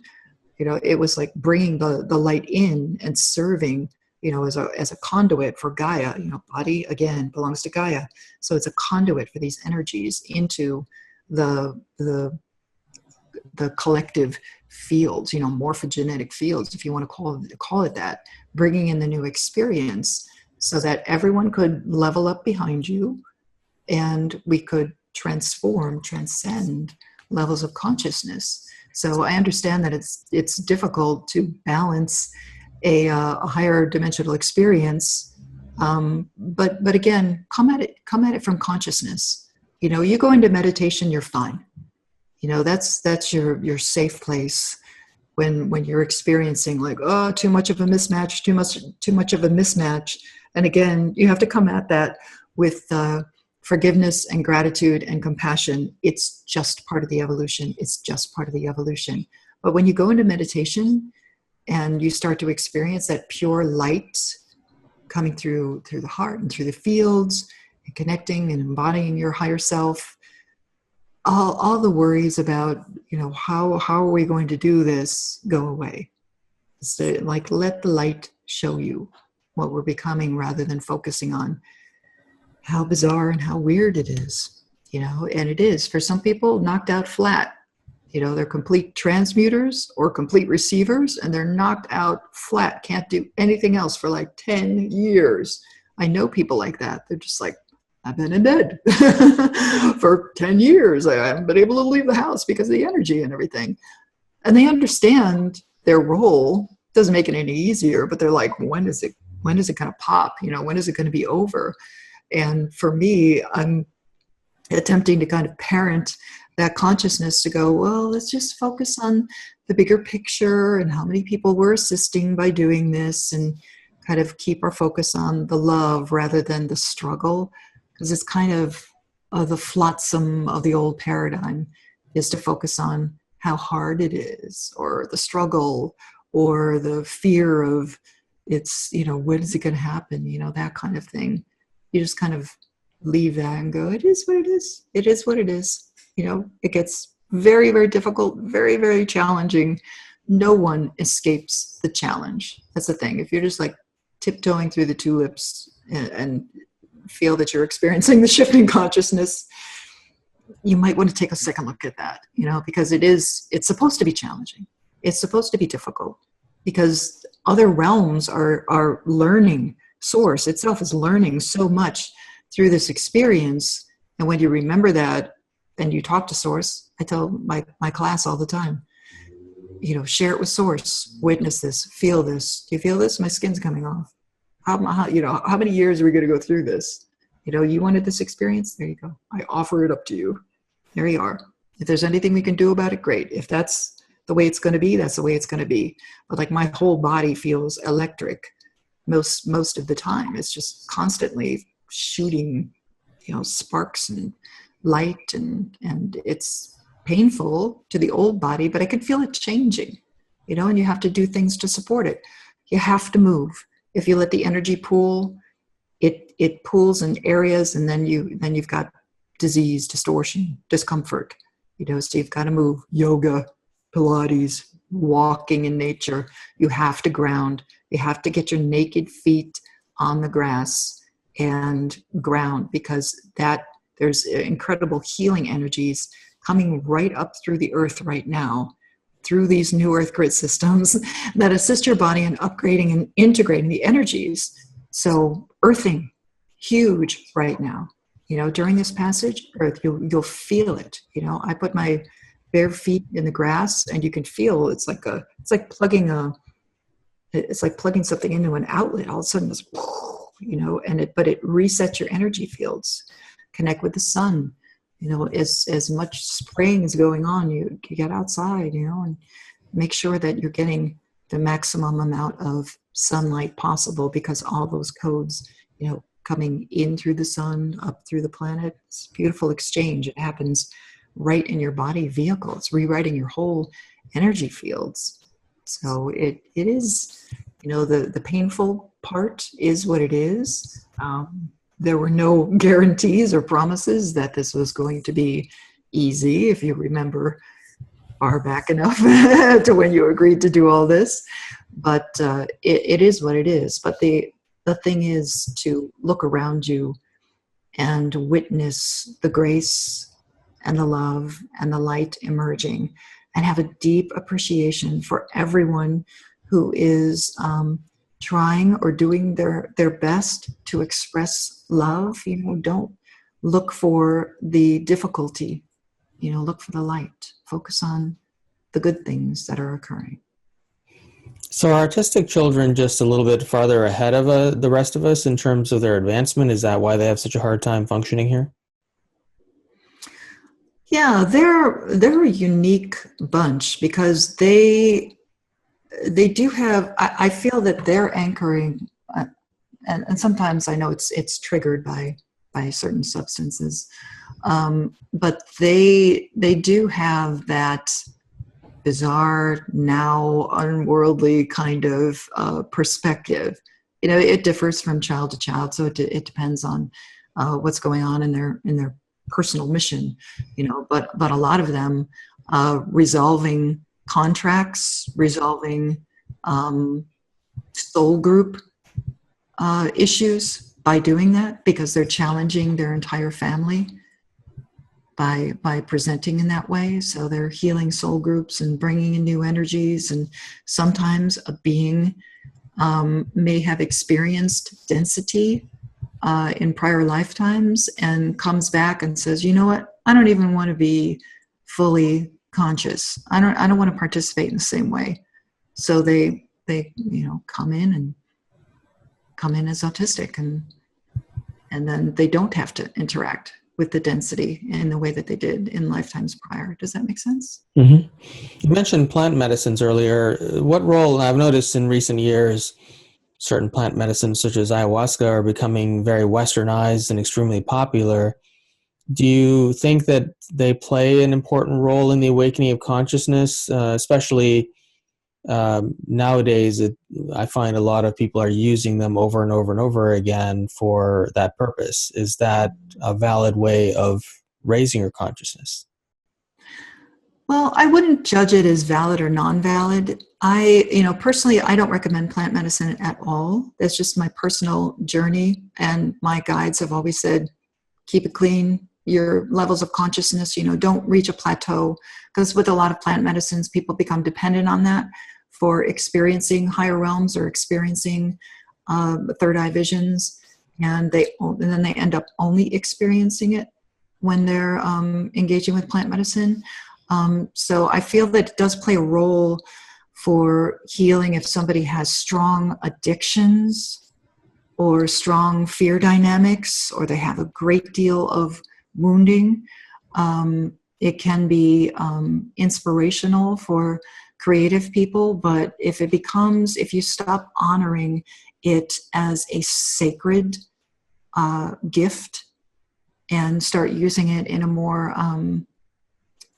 Speaker 2: It was like bringing the light in and serving, as a conduit for Gaia. Body, again, belongs to Gaia. So it's a conduit for these energies into the collective fields, morphogenetic fields, if you want to call it that, bringing in the new experience so that everyone could level up behind you, and we could transcend levels of consciousness. So I understand that it's difficult to balance a higher dimensional experience, but again, come at it from consciousness. You go into meditation, you're fine. That's your safe place when you're experiencing like, oh, too much of a mismatch, too much of a mismatch. And again, you have to come at that with forgiveness and gratitude and compassion. It's just part of the evolution. It's just part of the evolution. But when you go into meditation and you start to experience that pure light coming through the heart and through the fields and connecting and embodying your higher self, all the worries about, how are we going to do this go away. So, like, let the light show you what we're becoming rather than focusing on how bizarre and how weird it is, and it is for some people knocked out flat. They're complete transmuters or complete receivers, and they're knocked out flat, can't do anything else for like 10 years. I know people like that. They're just like, I've been in bed for 10 years. I haven't been able to leave the house because of the energy and everything. And they understand their role. Doesn't make it any easier, but they're like, when is it going to pop? When is it going to be over? And for me, I'm attempting to kind of parent that consciousness to go, well, let's just focus on the bigger picture and how many people we're assisting by doing this, and kind of keep our focus on the love rather than the struggle, because it's kind of the flotsam of the old paradigm is to focus on how hard it is, or the struggle, or the fear of it's, when is it going to happen, that kind of thing. You just kind of leave that and go, it is what it is. It is what it is. It gets very, very difficult, very, very challenging. No one escapes the challenge. That's the thing. If you're just like tiptoeing through the tulips and feel that you're experiencing the shifting consciousness, you might want to take a second look at that, because it's supposed to be challenging. It's supposed to be difficult, because other realms are learning. Source itself is learning so much through this experience. And when you remember that and you talk to Source, I tell my class all the time, share it with Source, witness this, feel this. Do you feel this? My skin's coming off. How many years are we going to go through this? You wanted this experience? There you go. I offer it up to you. There you are. If there's anything we can do about it, great. If that's the way it's going to be, that's the way it's going to be. But like, my whole body feels electric most of the time. It's just constantly shooting, sparks and light, and it's painful to the old body, but I can feel it changing, and you have to do things to support it. You have to move. If you let the energy pool, it pools in areas, and then you've got disease, distortion, discomfort, so you've got to move. Yoga, Pilates, walking in nature. You have to ground. You have to get your naked feet on the grass and ground, because there's incredible healing energies coming right up through the earth right now, through these new earth grid systems that assist your body in upgrading and integrating the energies. So earthing, huge right now. During this passage, earth, you'll feel it. I put my bare feet in the grass, and you can feel it's like plugging something into an outlet. All of a sudden, it's, but it resets your energy fields. Connect with the sun. As much spraying is going on, you get outside, and make sure that you're getting the maximum amount of sunlight possible, because all those codes, coming in through the sun, up through the planet, it's a beautiful exchange. It happens right in your body vehicle. It's rewriting your whole energy fields. So it is, the painful part is what it is. There were no guarantees or promises that this was going to be easy, if you remember far back enough to when you agreed to do all this. But it is what it is. But the thing is to look around you and witness the grace and the love and the light emerging, and have a deep appreciation for everyone who is trying or doing their best to express love. Don't look for the difficulty, look for the light. Focus on the good things that are occurring.
Speaker 1: So are autistic children just a little bit farther ahead of the rest of us in terms of their advancement? Is that why they have such a hard time functioning here?
Speaker 2: Yeah, they're a unique bunch, because they do have, I feel that they're anchoring, and sometimes I know it's triggered by certain substances, but they do have that bizarre, now unworldly kind of perspective. It differs from child to child, so it depends on what's going on in their personal mission. But a lot of them resolving contracts, resolving soul group issues by doing that, because they're challenging their entire family by presenting in that way. So they're healing soul groups and bringing in new energies. And sometimes a being may have experienced density in prior lifetimes and comes back and says, you know what, I don't even want to be fully conscious. I don't want to participate in the same way. So they come in as autistic, and then they don't have to interact with the density in the way that they did in lifetimes prior. Does that make sense?
Speaker 1: Mm-hmm. You mentioned plant medicines earlier. What role, and I've noticed in recent years, certain plant medicines such as ayahuasca are becoming very westernized and extremely popular. Do you think that they play an important role in the awakening of consciousness, especially nowadays? I find a lot of people are using them over and over and over again for that purpose. Is that a valid way of raising your consciousness?
Speaker 2: Well, I wouldn't judge it as valid or non-valid. Personally, I don't recommend plant medicine at all. That's just my personal journey. And my guides have always said, keep it clean. Your levels of consciousness, don't reach a plateau, because with a lot of plant medicines, people become dependent on that for experiencing higher realms or experiencing third eye visions. And then they end up only experiencing it when they're engaging with plant medicine. So I feel that it does play a role for healing if somebody has strong addictions or strong fear dynamics, or they have a great deal of wounding. It can be inspirational for creative people, but if you stop honoring it as a sacred gift and start using it in a more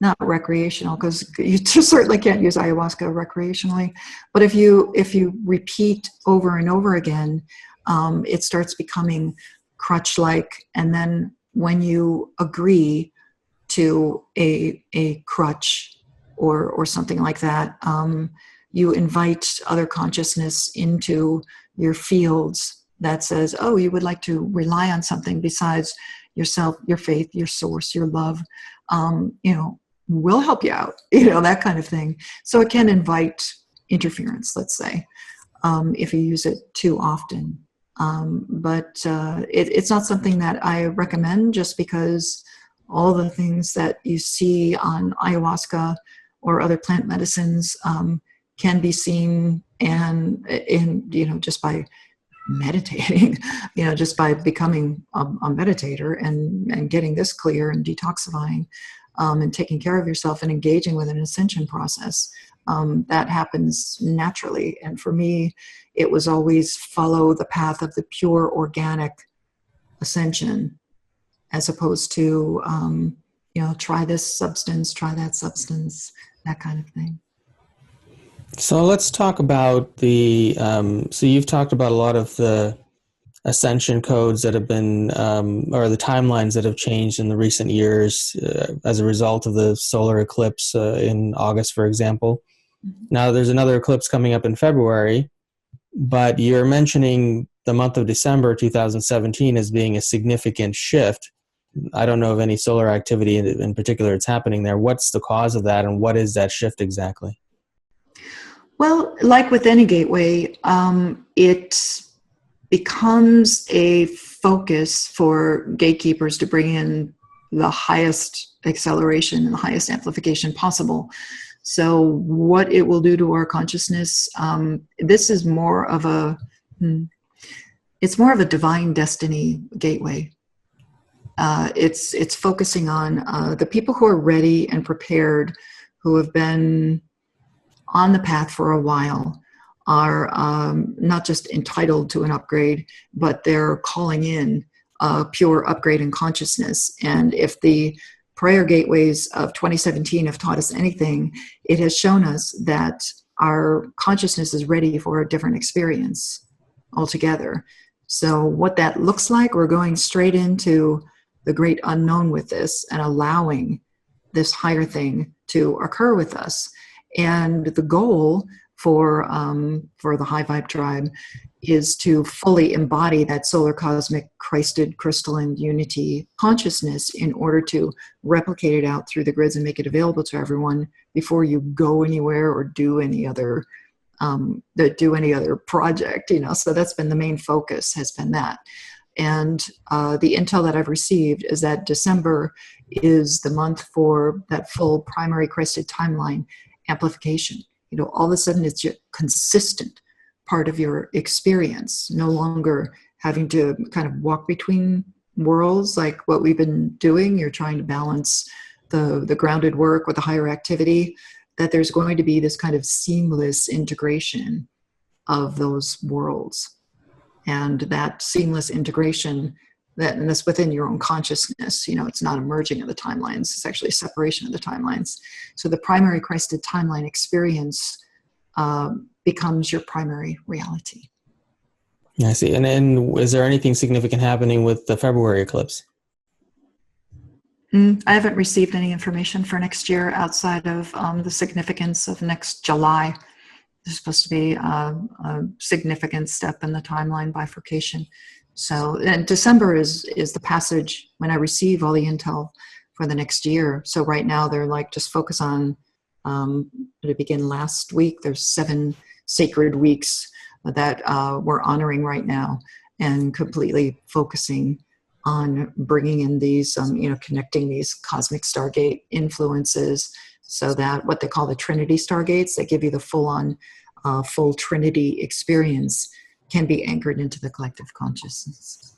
Speaker 2: not recreational, because you certainly can't use ayahuasca recreationally, but if you repeat over and over again, it starts becoming crutch-like. And then when you agree to a crutch or something like that, you invite other consciousness into your fields that says, oh, you would like to rely on something besides yourself, your faith, your source, your love. We'll help you out, that kind of thing. So it can invite interference, let's say, if you use it too often. But it's not something that I recommend, just because all the things that you see on ayahuasca or other plant medicines can be seen just by meditating, just by becoming a meditator and getting this clear and detoxifying and taking care of yourself and engaging with an ascension process. That happens naturally. And for me, it was always follow the path of the pure organic ascension, as opposed to, try this substance, try that substance, that kind of thing.
Speaker 1: So let's talk about so you've talked about a lot of the ascension codes that have been, or the timelines that have changed in the recent years as a result of the solar eclipse in August, for example. Mm-hmm. Now there's another eclipse coming up in February, but you're mentioning the month of December 2017 as being a significant shift. I don't know of any solar activity in particular that's happening there. What's the cause of that, and what is that shift exactly?
Speaker 2: Well, like with any gateway, it becomes a focus for gatekeepers to bring in the highest acceleration and the highest amplification possible. So what it will do to our consciousness, this is more of a divine destiny gateway. It's focusing on the people who are ready and prepared, who have been on the path for a while, are not just entitled to an upgrade, but they're calling in a pure upgrade in consciousness. And if the prior gateways of 2017 have taught us anything, it has shown us that our consciousness is ready for a different experience altogether. So what that looks like, we're going straight into the great unknown with this and allowing this higher thing to occur with us. And the goal for the high vibe tribe is to fully embody that solar cosmic Christed crystalline unity consciousness in order to replicate it out through the grids and make it available to everyone before you go anywhere or do any other project, you know. So that's been the main focus, has been that. And the intel that I've received is that December is the month for that full primary Christed timeline amplification. You know, all of a sudden it's a consistent part of your experience, no longer having to kind of walk between worlds like what we've been doing. You're trying to balance the grounded work with the higher activity, that there's going to be this kind of seamless integration of those worlds. And that seamless integration, and that's within your own consciousness. You know, it's not a merging of the timelines, it's actually a separation of the timelines. So the primary Christed timeline experience becomes your primary reality.
Speaker 1: I see. And is there anything significant happening with the February eclipse?
Speaker 2: I haven't received any information for next year outside of the significance of next July. There's supposed to be a significant step in the timeline bifurcation. So, and December is the passage when I receive all the intel for the next year. So right now they're like, just focus on, it began last week. There's 7 sacred weeks that we're honoring right now, and completely focusing on bringing in these, connecting these cosmic stargate influences, so that what they call the Trinity stargates, that give you the full Trinity experience, can be anchored into the collective consciousness.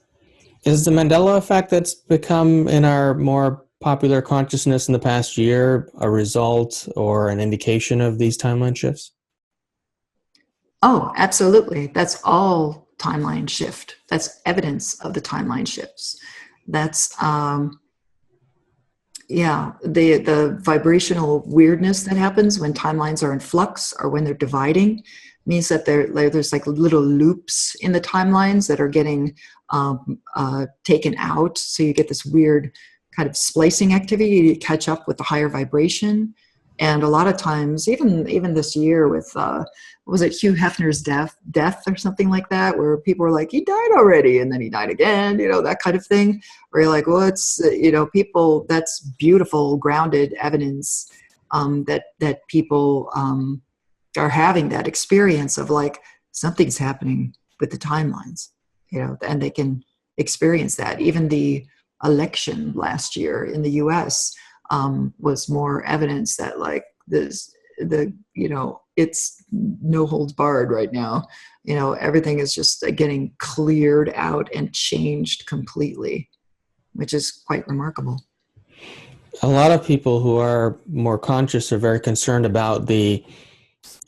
Speaker 1: Is the Mandela Effect that's become in our more popular consciousness in the past year a result or an indication of these timeline shifts?
Speaker 2: Oh, absolutely. That's all timeline shift. That's evidence of the timeline shifts. That's, the vibrational weirdness that happens when timelines are in flux or when they're dividing means that there's like little loops in the timelines that are getting taken out. So you get this weird kind of splicing activity to catch up with the higher vibration. And a lot of times, even this year with, was it Hugh Hefner's death or something like that, where people were like, he died already, and then he died again, that kind of thing, where you're like, well, it's, people, that's beautiful, grounded evidence that people are having that experience of like, something's happening with the timelines, and they can experience that. Even the election last year in the US was more evidence that like it's no holds barred right now. Everything is just getting cleared out and changed completely, which is quite remarkable.
Speaker 1: A lot of people who are more conscious are very concerned about the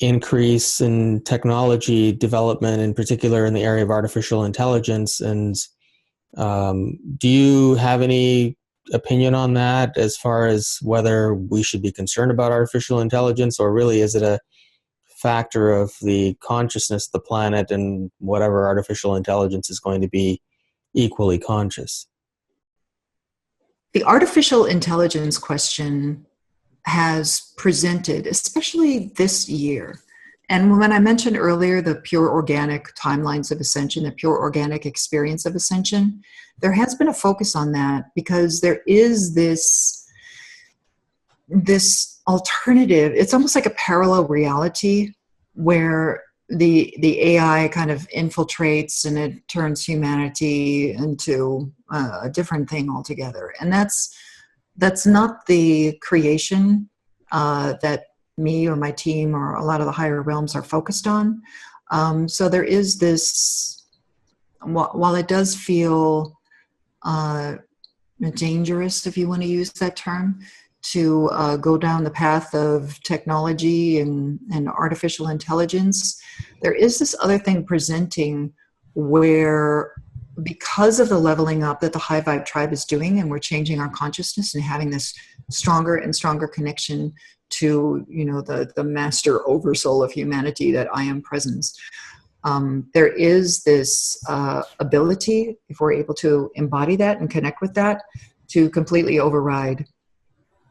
Speaker 1: increase in technology development, in particular in the area of artificial intelligence. And do you have any opinion on that, as far as whether we should be concerned about artificial intelligence, or really is it a factor of the consciousness of the planet, and whatever artificial intelligence is going to be equally conscious?
Speaker 2: The artificial intelligence question has presented, especially this year. And when I mentioned earlier the pure organic timelines of ascension, the pure organic experience of ascension, there has been a focus on that because there is this alternative. It's almost like a parallel reality where the AI kind of infiltrates and it turns humanity into a different thing altogether. And that's not the creation that me or my team or a lot of the higher realms are focused on. So there is this, while it does feel dangerous, if you want to use that term, to go down the path of technology and artificial intelligence, there is this other thing presenting where because of the leveling up that the high vibe tribe is doing, and we're changing our consciousness and having this stronger and stronger connection to, the master oversoul of humanity, that I am presence. There is this ability, if we're able to embody that and connect with that, to completely override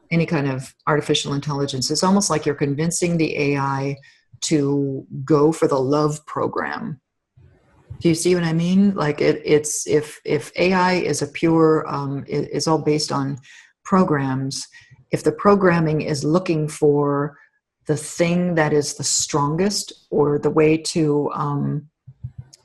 Speaker 2: any kind of artificial intelligence. It's almost like you're convincing the AI to go for the love program. Do you see what I mean? Like it's if AI is a pure, is all based on programs. If the programming is looking for the thing that is the strongest, or the way to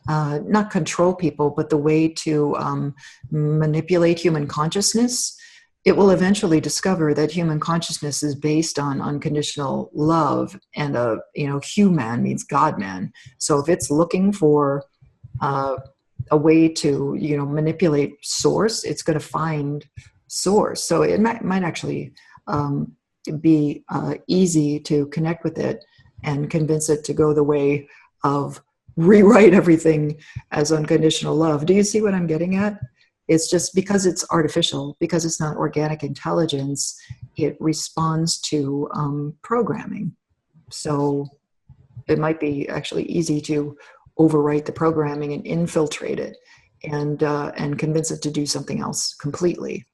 Speaker 2: not control people, but the way to manipulate human consciousness, it will eventually discover that human consciousness is based on unconditional love, and human means God man. So if it's looking for a way to manipulate source, it's going to find source. So it might actually be easy to connect with it and convince it to go the way of rewrite everything as unconditional love. Do you see what I'm getting at? It's just because it's artificial, because it's not organic intelligence, it responds to programming. So it might be actually easy to overwrite the programming and infiltrate it, and convince it to do something else completely.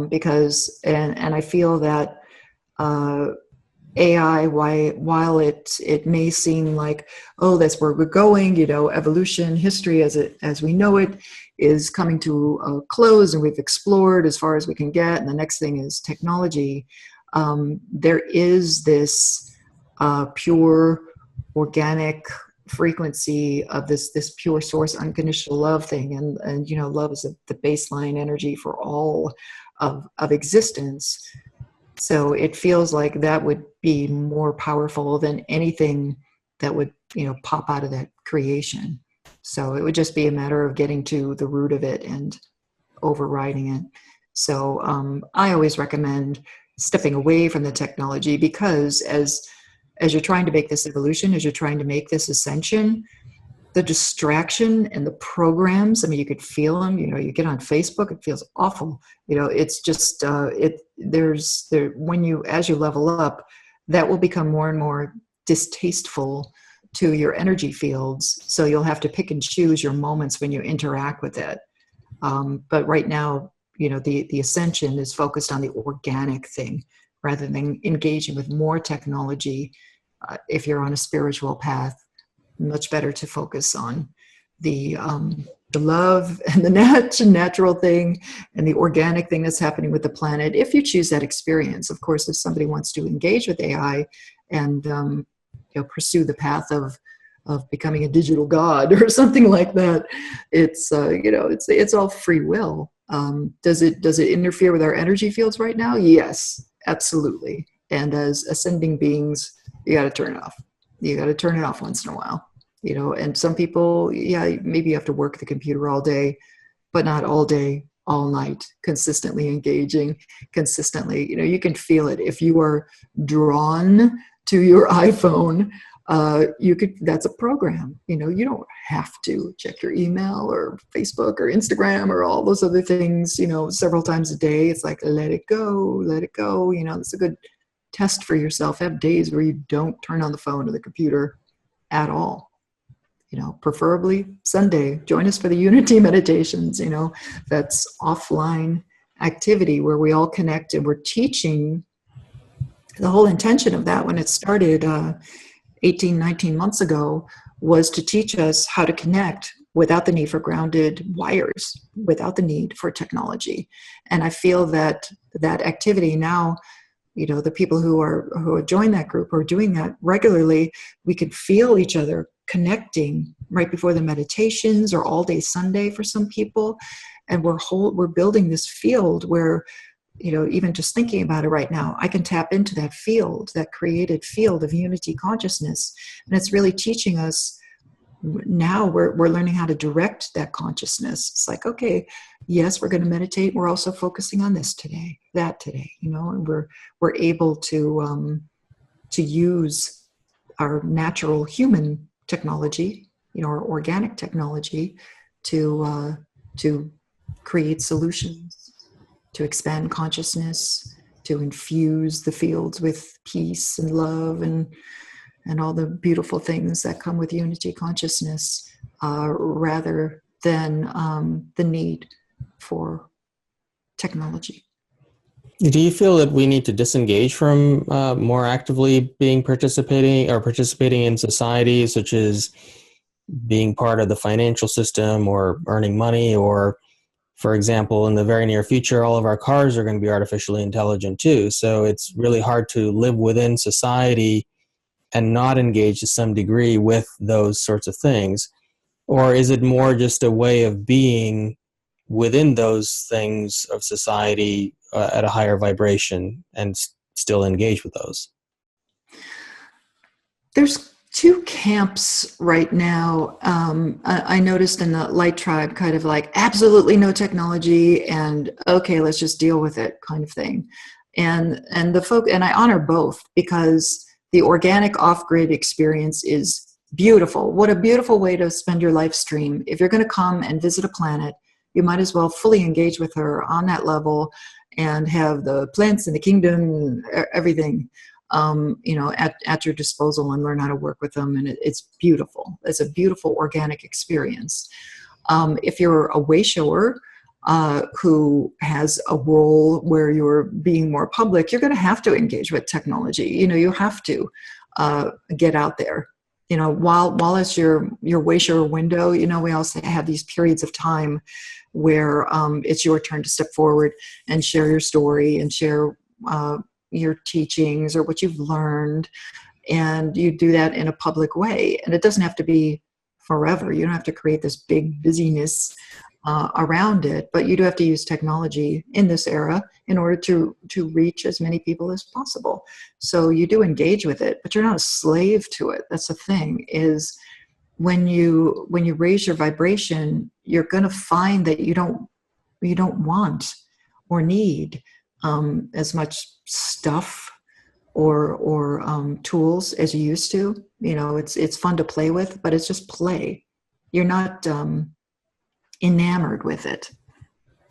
Speaker 2: Because I feel that AI, while it may seem like, oh, that's where we're going, evolution, history as we know it is coming to a close, and we've explored as far as we can get, and the next thing is technology. There is this pure organic frequency of this pure source unconditional love thing, and love is the baseline energy for all of existence. So it feels like that would be more powerful than anything that would pop out of that creation. So it would just be a matter of getting to the root of it and overriding it. So I always recommend stepping away from the technology, because as you're trying to make this evolution, as you're trying to make this ascension, the distraction and the programs, I mean, you could feel them, you get on Facebook, it feels awful. It's just, as you level up, that will become more and more distasteful to your energy fields. So you'll have to pick and choose your moments when you interact with it. But right now, the ascension is focused on the organic thing, rather than engaging with more technology. If you're on a spiritual path, much better to focus on the love and the natural thing and the organic thing that's happening with the planet, if you choose that experience. Of course, if somebody wants to engage with AI and pursue the path of becoming a digital god or something like that, it's all free will. Does it interfere with our energy fields right now? Yes, absolutely. And as ascending beings, you got to turn it off. You got to turn it off once in a while, and some people, maybe you have to work the computer all day, but not all day, all night, consistently engaging, consistently, you can feel it. If you are drawn to your iPhone, that's a program. You don't have to check your email or Facebook or Instagram or all those other things, several times a day. It's like, let it go. It's a good test for yourself. Have days where you don't turn on the phone or the computer at all. Preferably Sunday. Join us for the Unity meditations. That's offline activity where we all connect, and we're teaching. The whole intention of that, when it started 18, 19 months ago, was to teach us how to connect without the need for grounded wires, without the need for technology. And I feel that activity now, the people who join that group or are doing that regularly, we can feel each other connecting right before the meditations, or all day Sunday for some people. And we're building this field where, even just thinking about it right now, I can tap into that field, that created field of unity consciousness. And it's really teaching us now. We're learning how to direct that consciousness. It's like, okay, yes, we're going to meditate. We're also focusing on this today, that today, and we're able to use our natural human technology, our organic technology, to create solutions, to expand consciousness, to infuse the fields with peace and love and all the beautiful things that come with unity consciousness, rather than the need for technology.
Speaker 1: Do you feel that we need to disengage from more actively participating in society, such as being part of the financial system or earning money, or, for example, in the very near future, all of our cars are going to be artificially intelligent too. So it's really hard to live within society and not engage to some degree with those sorts of things? Or is it more just a way of being within those things of society at a higher vibration and still engage with those?
Speaker 2: There's two camps right now. I noticed in the light tribe, kind of like absolutely no technology and okay, let's just deal with it kind of thing. And I honor both, because the organic off-grid experience is beautiful. What a beautiful way to spend your life stream. If you're going to come and visit a planet, you might as well fully engage with her on that level and have the plants and the kingdom, everything, at your disposal, and learn how to work with them. And it's beautiful. It's a beautiful organic experience. If you're a way shower who has a role where you're being more public, you're going to have to engage with technology. You have to get out there. While it's your way shower window, we also have these periods of time where it's your turn to step forward and share your story and share your teachings or what you've learned. And you do that in a public way. And it doesn't have to be forever. You don't have to create this big busyness around it, but you do have to use technology in this era in order to reach as many people as possible. So you do engage with it, but you're not a slave to it. That's the thing, is when you raise your vibration, you're going to find that you don't want or need as much stuff or tools as you used to. It's fun to play with, but it's just play. You're not enamored with it.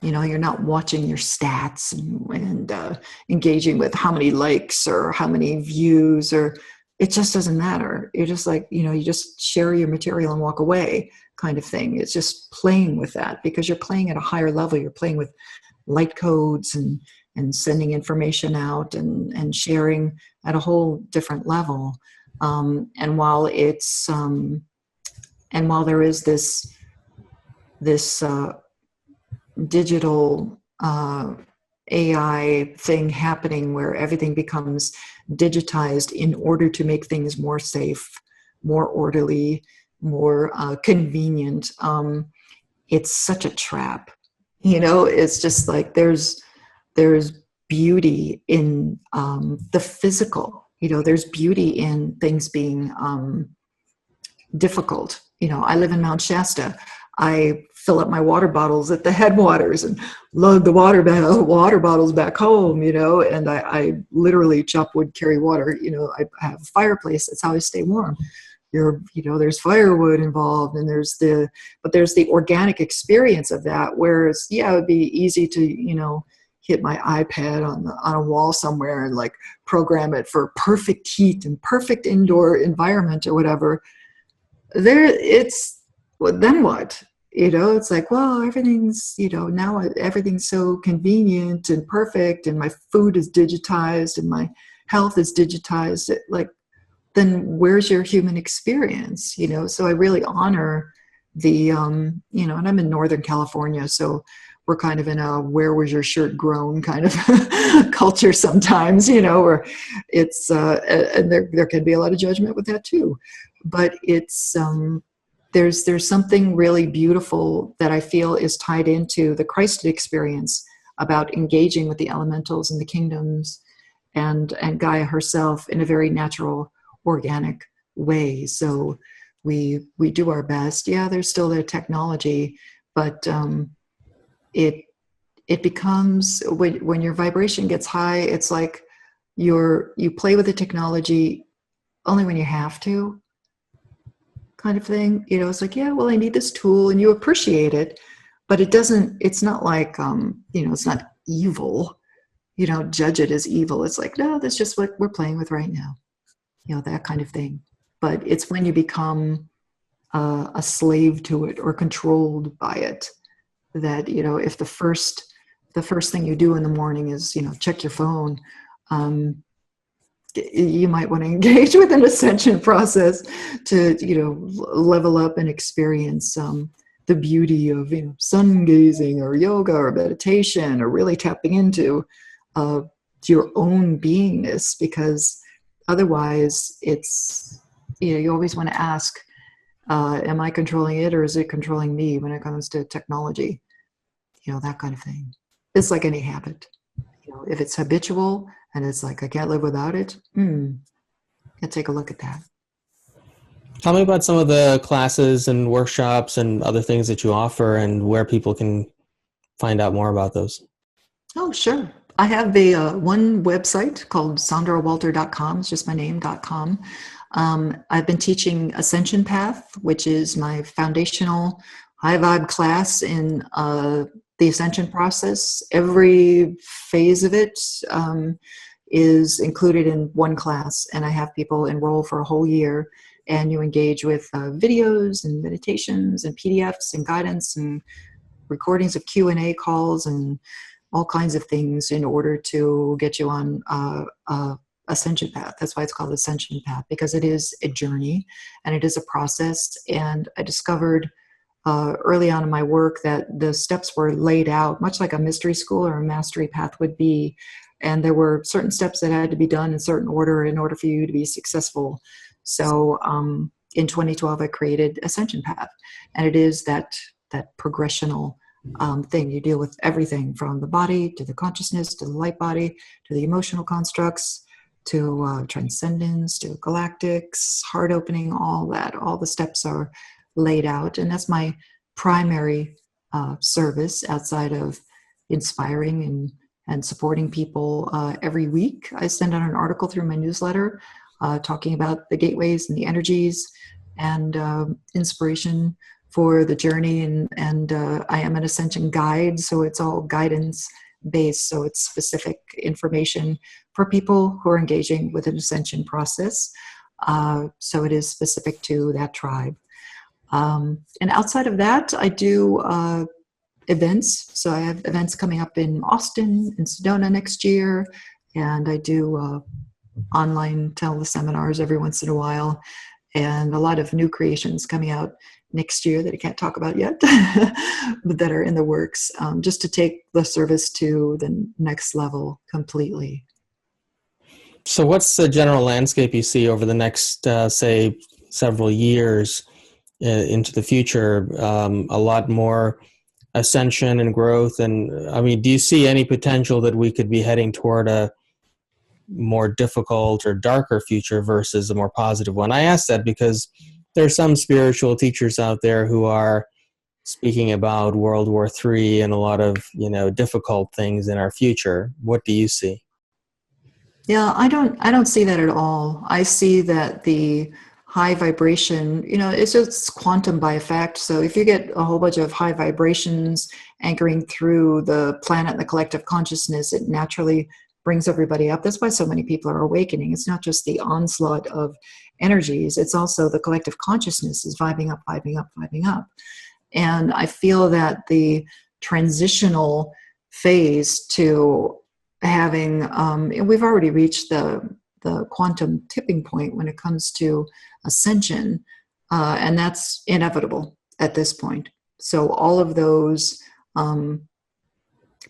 Speaker 2: You're not watching your stats and engaging with how many likes or how many views, or it just doesn't matter. You're just like, you just share your material and walk away kind of thing. It's just playing with that, because you're playing at a higher level. You're playing with light codes and sending information out and sharing at a whole different level. And while there is this digital AI thing happening where everything becomes digitized in order to make things more safe, more orderly, more convenient, it's such a trap. It's just like there's beauty in the physical. There's beauty in things being difficult. I live in Mount Shasta. I fill up my water bottles at the headwaters and lug the water bottles back home, and I literally chop wood, carry water. I have a fireplace. That's how I stay warm. There's firewood involved, and there's the organic experience of that. Whereas, it would be easy to, hit my iPad on a wall somewhere and like program it for perfect heat and perfect indoor environment or whatever. Then what? It's like, well, everything's, now everything's so convenient and perfect, and my food is digitized and my health is digitized. Then where's your human experience? So I really honor the, and I'm in Northern California, so we're kind of in a where was your shirt grown kind of culture sometimes, where it's, and there can be a lot of judgment with that too. But it's, there's something really beautiful that I feel is tied into the Christed experience about engaging with the elementals and the kingdoms and Gaia herself in a very natural, organic way. So we do our best. Yeah, there's still the technology, but it becomes, when your vibration gets high, it's like you play with the technology only when you have to, kind of thing. You know, it's like, yeah, well, I need this tool, and you appreciate it, but it's not like, you know, it's not evil. You don't judge it as evil. It's like, no, that's just what we're playing with right now. You know, that kind of thing. But it's when you become a slave to it or controlled by it that, you know, if the first thing you do in the morning is, you know, check your phone, you might want to engage with an ascension process to, you know, level up and experience the beauty of, you know, sun gazing or yoga or meditation, or really tapping into your own beingness, because otherwise it's, you know, you always want to ask, am I controlling it, or is it controlling me when it comes to technology? You know, that kind of thing. It's like any habit. You know, if it's habitual and it's like, I can't live without it, yeah, take a look at that.
Speaker 1: Tell me about some of the classes and workshops and other things that you offer, and where people can find out more about those.
Speaker 2: Oh, sure. I have a one website called sandrawalter.com. It's just my name.com. I've been teaching Ascension Path, which is my foundational high vibe class in the ascension process. Every phase of it is included in one class, and I have people enroll for a whole year, and you engage with videos and meditations and PDFs and guidance and recordings of Q&A calls and all kinds of things in order to get you on Ascension Path. That's why it's called Ascension Path, because it is a journey and it is a process. And I discovered early on in my work that the steps were laid out much like a mystery school or a mastery path would be. And there were certain steps that had to be done in certain order in order for you to be successful. So in 2012, I created Ascension Path, and it is that progressional thing. You deal with everything from the body to the consciousness to the light body to the emotional constructs to transcendence to galactics, heart opening, all that. All the steps are laid out, and that's my primary service outside of inspiring and supporting people. Every week I send out an article through my newsletter talking about the gateways and the energies and inspiration for the journey, and I am an ascension guide, so it's all guidance based, so it's specific information for people who are engaging with an ascension process, so it is specific to that tribe. And outside of that, I do events, so I have events coming up in Austin and Sedona next year, and I do online teleseminars every once in a while, and a lot of new creations coming out next year that I can't talk about yet, but that are in the works, just to take the service to the next level completely.
Speaker 1: So what's the general landscape you see over the next, say, several years into the future? A lot more ascension and growth. And I mean, do you see any potential that we could be heading toward a more difficult or darker future versus a more positive one? I ask that because there are some spiritual teachers out there who are speaking about World War III and a lot of, you know, difficult things in our future. What do you see?
Speaker 2: Yeah, I don't see that at all. I see that the high vibration, you know, it's just quantum by effect. So if you get a whole bunch of high vibrations anchoring through the planet and the collective consciousness, it naturally brings everybody up. That's why so many people are awakening. It's not just the onslaught of energies, it's also the collective consciousness is vibing up, vibing up, vibing up. And I feel that the transitional phase to having, we've already reached the quantum tipping point when it comes to ascension, and that's inevitable at this point. So all of those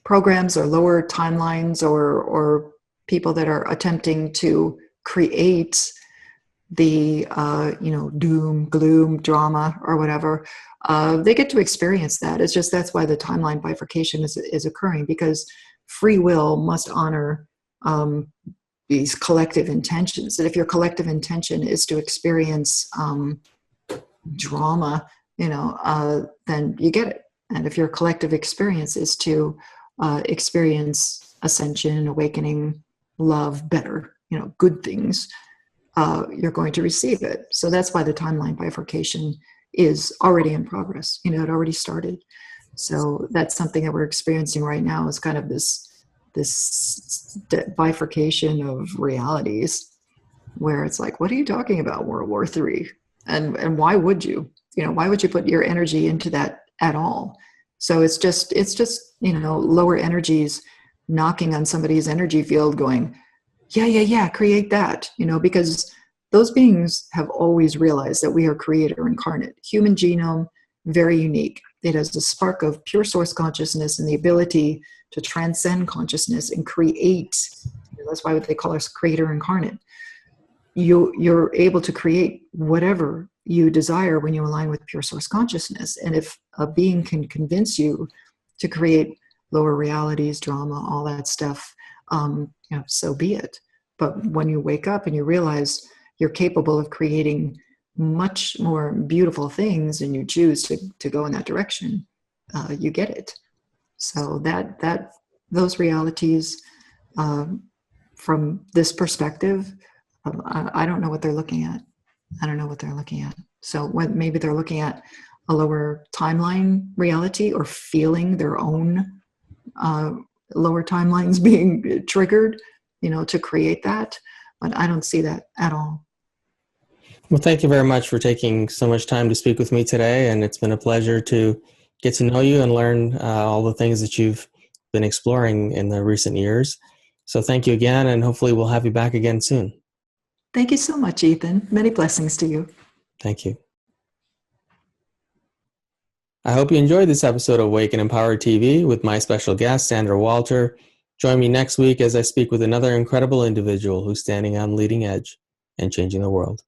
Speaker 2: programs or lower timelines or people that are attempting to create the doom, gloom, drama, or whatever, they get to experience that. It's just that's why the timeline bifurcation is occurring, because free will must honor these collective intentions. And if your collective intention is to experience drama, then you get it. And if your collective experience is to experience ascension, awakening, love, better, good things, you're going to receive it. So that's why the timeline bifurcation is already in progress. It already started. So that's something that we're experiencing right now, is kind of this bifurcation of realities, where it's like, what are you talking about, World War III? And why would you? Why would you put your energy into that at all? So it's just lower energies knocking on somebody's energy field, going, yeah, create that. Because those beings have always realized that we are creator incarnate. Human genome, very unique. It has a spark of pure source consciousness and the ability to transcend consciousness and create. That's why they call us creator incarnate. You're able to create whatever you desire when you align with pure source consciousness. And if a being can convince you to create lower realities, drama, all that stuff, so be it. But when you wake up and you realize you're capable of creating much more beautiful things, and you choose to go in that direction, you get it. So that those realities, from this perspective, I don't know what they're looking at. So maybe they're looking at a lower timeline reality, or feeling their own lower timelines being triggered, to create that. But I don't see that at all.
Speaker 1: Well, thank you very much for taking so much time to speak with me today. And it's been a pleasure to get to know you and learn all the things that you've been exploring in the recent years. So thank you again, and hopefully we'll have you back again soon.
Speaker 2: Thank you so much, Ethan. Many blessings to you.
Speaker 1: Thank you. I hope you enjoyed this episode of Wake and Empower TV with my special guest, Sandra Walter. Join me next week as I speak with another incredible individual who's standing on the leading edge and changing the world.